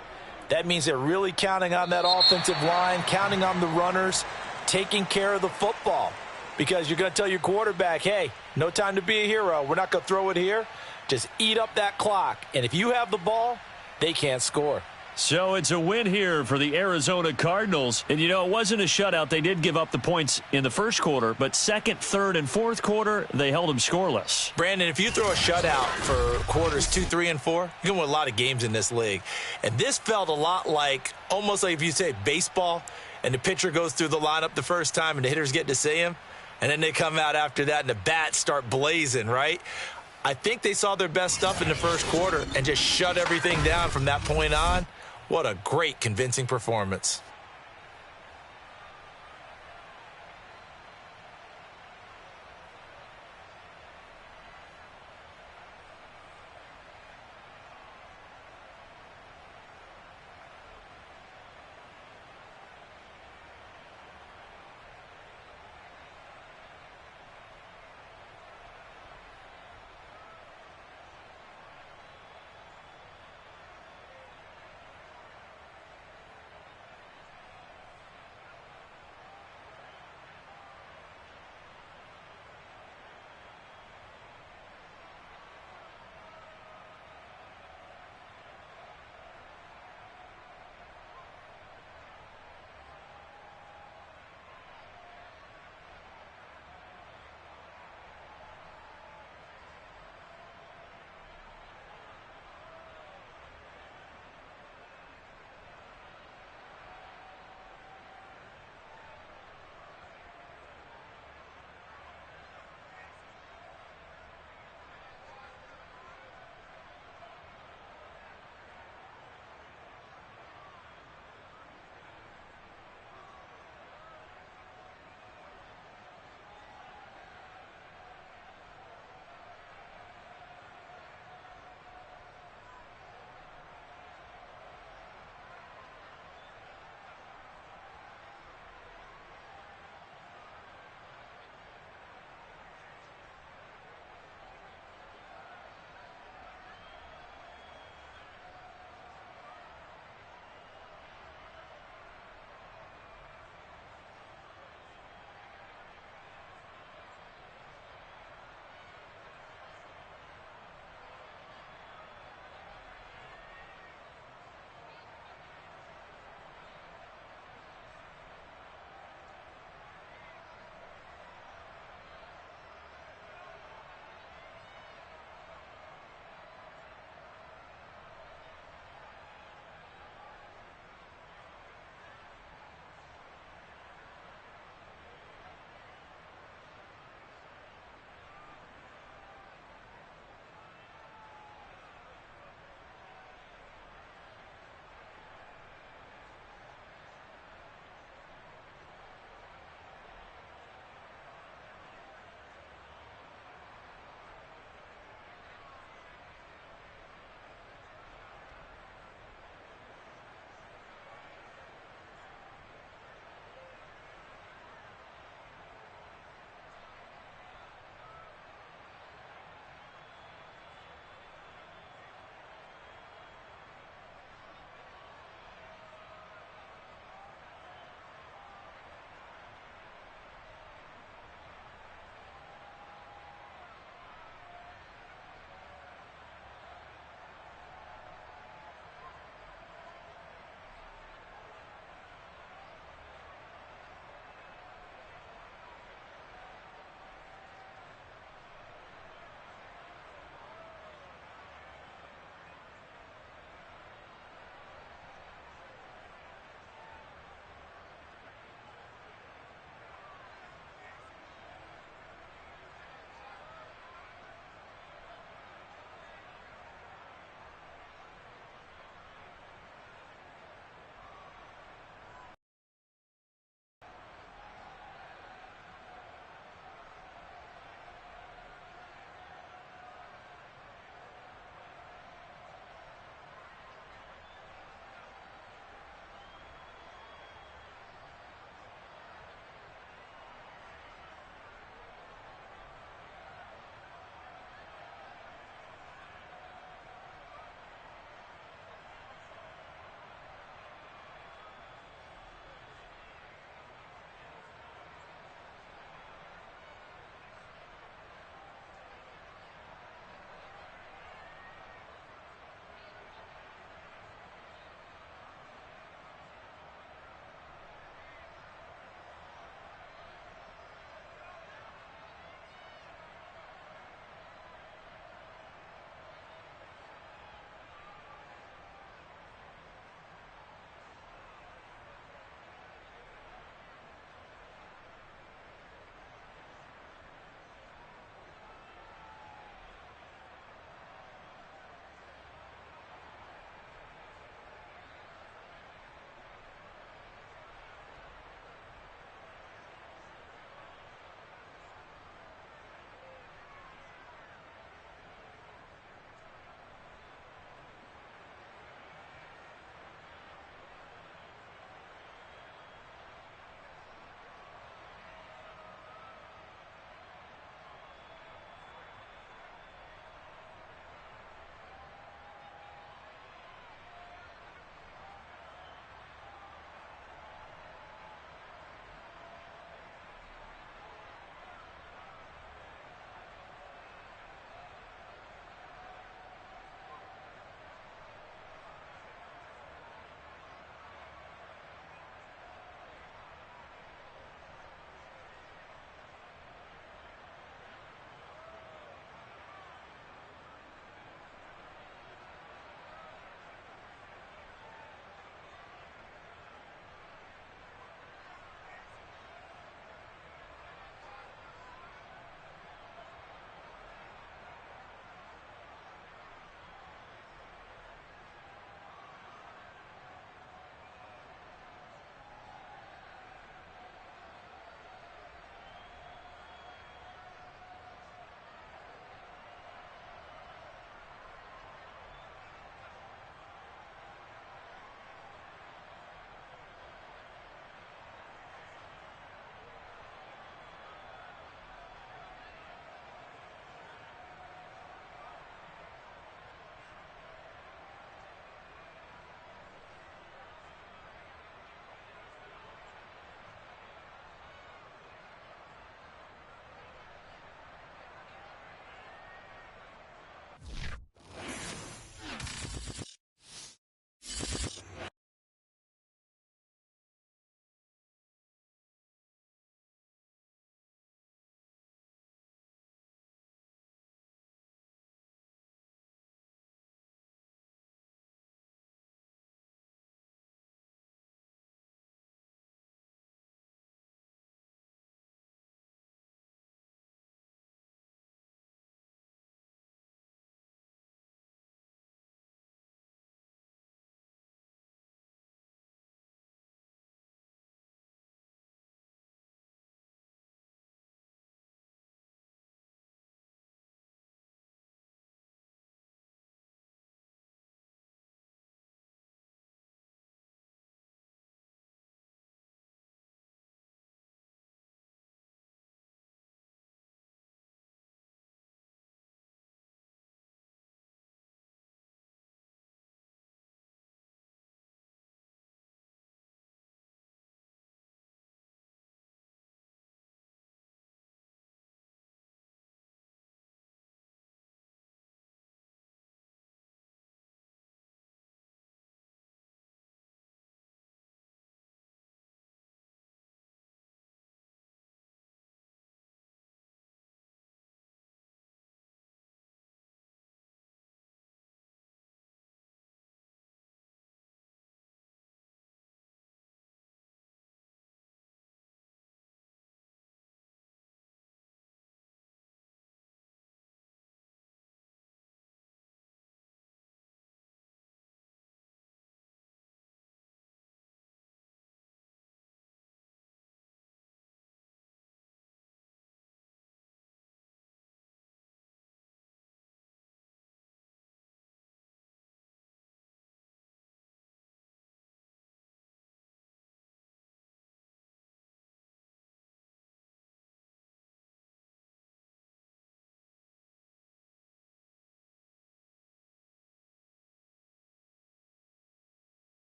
That means they're really counting on that offensive line, counting on the runners, taking care of the football. Because you're going to tell your quarterback, hey, no time to be a hero. We're not going to throw it here. Just eat up that clock. And if you have the ball, they can't score. So it's a win here for the Arizona Cardinals. And, you know, it wasn't a shutout. They did give up the points in the 1st quarter. But 2nd, 3rd, and 4th quarter, they held them scoreless. Brandon, if you throw a shutout for quarters 2, 3, and 4, you can win a lot of games in this league. And this felt a lot like, almost like if you say baseball, and the pitcher goes through the lineup the first time and the hitters get to see him. And then they come out after that and the bats start blazing, right? I think they saw their best stuff in the 1st quarter and just shut everything down from that point on. What a great, convincing performance.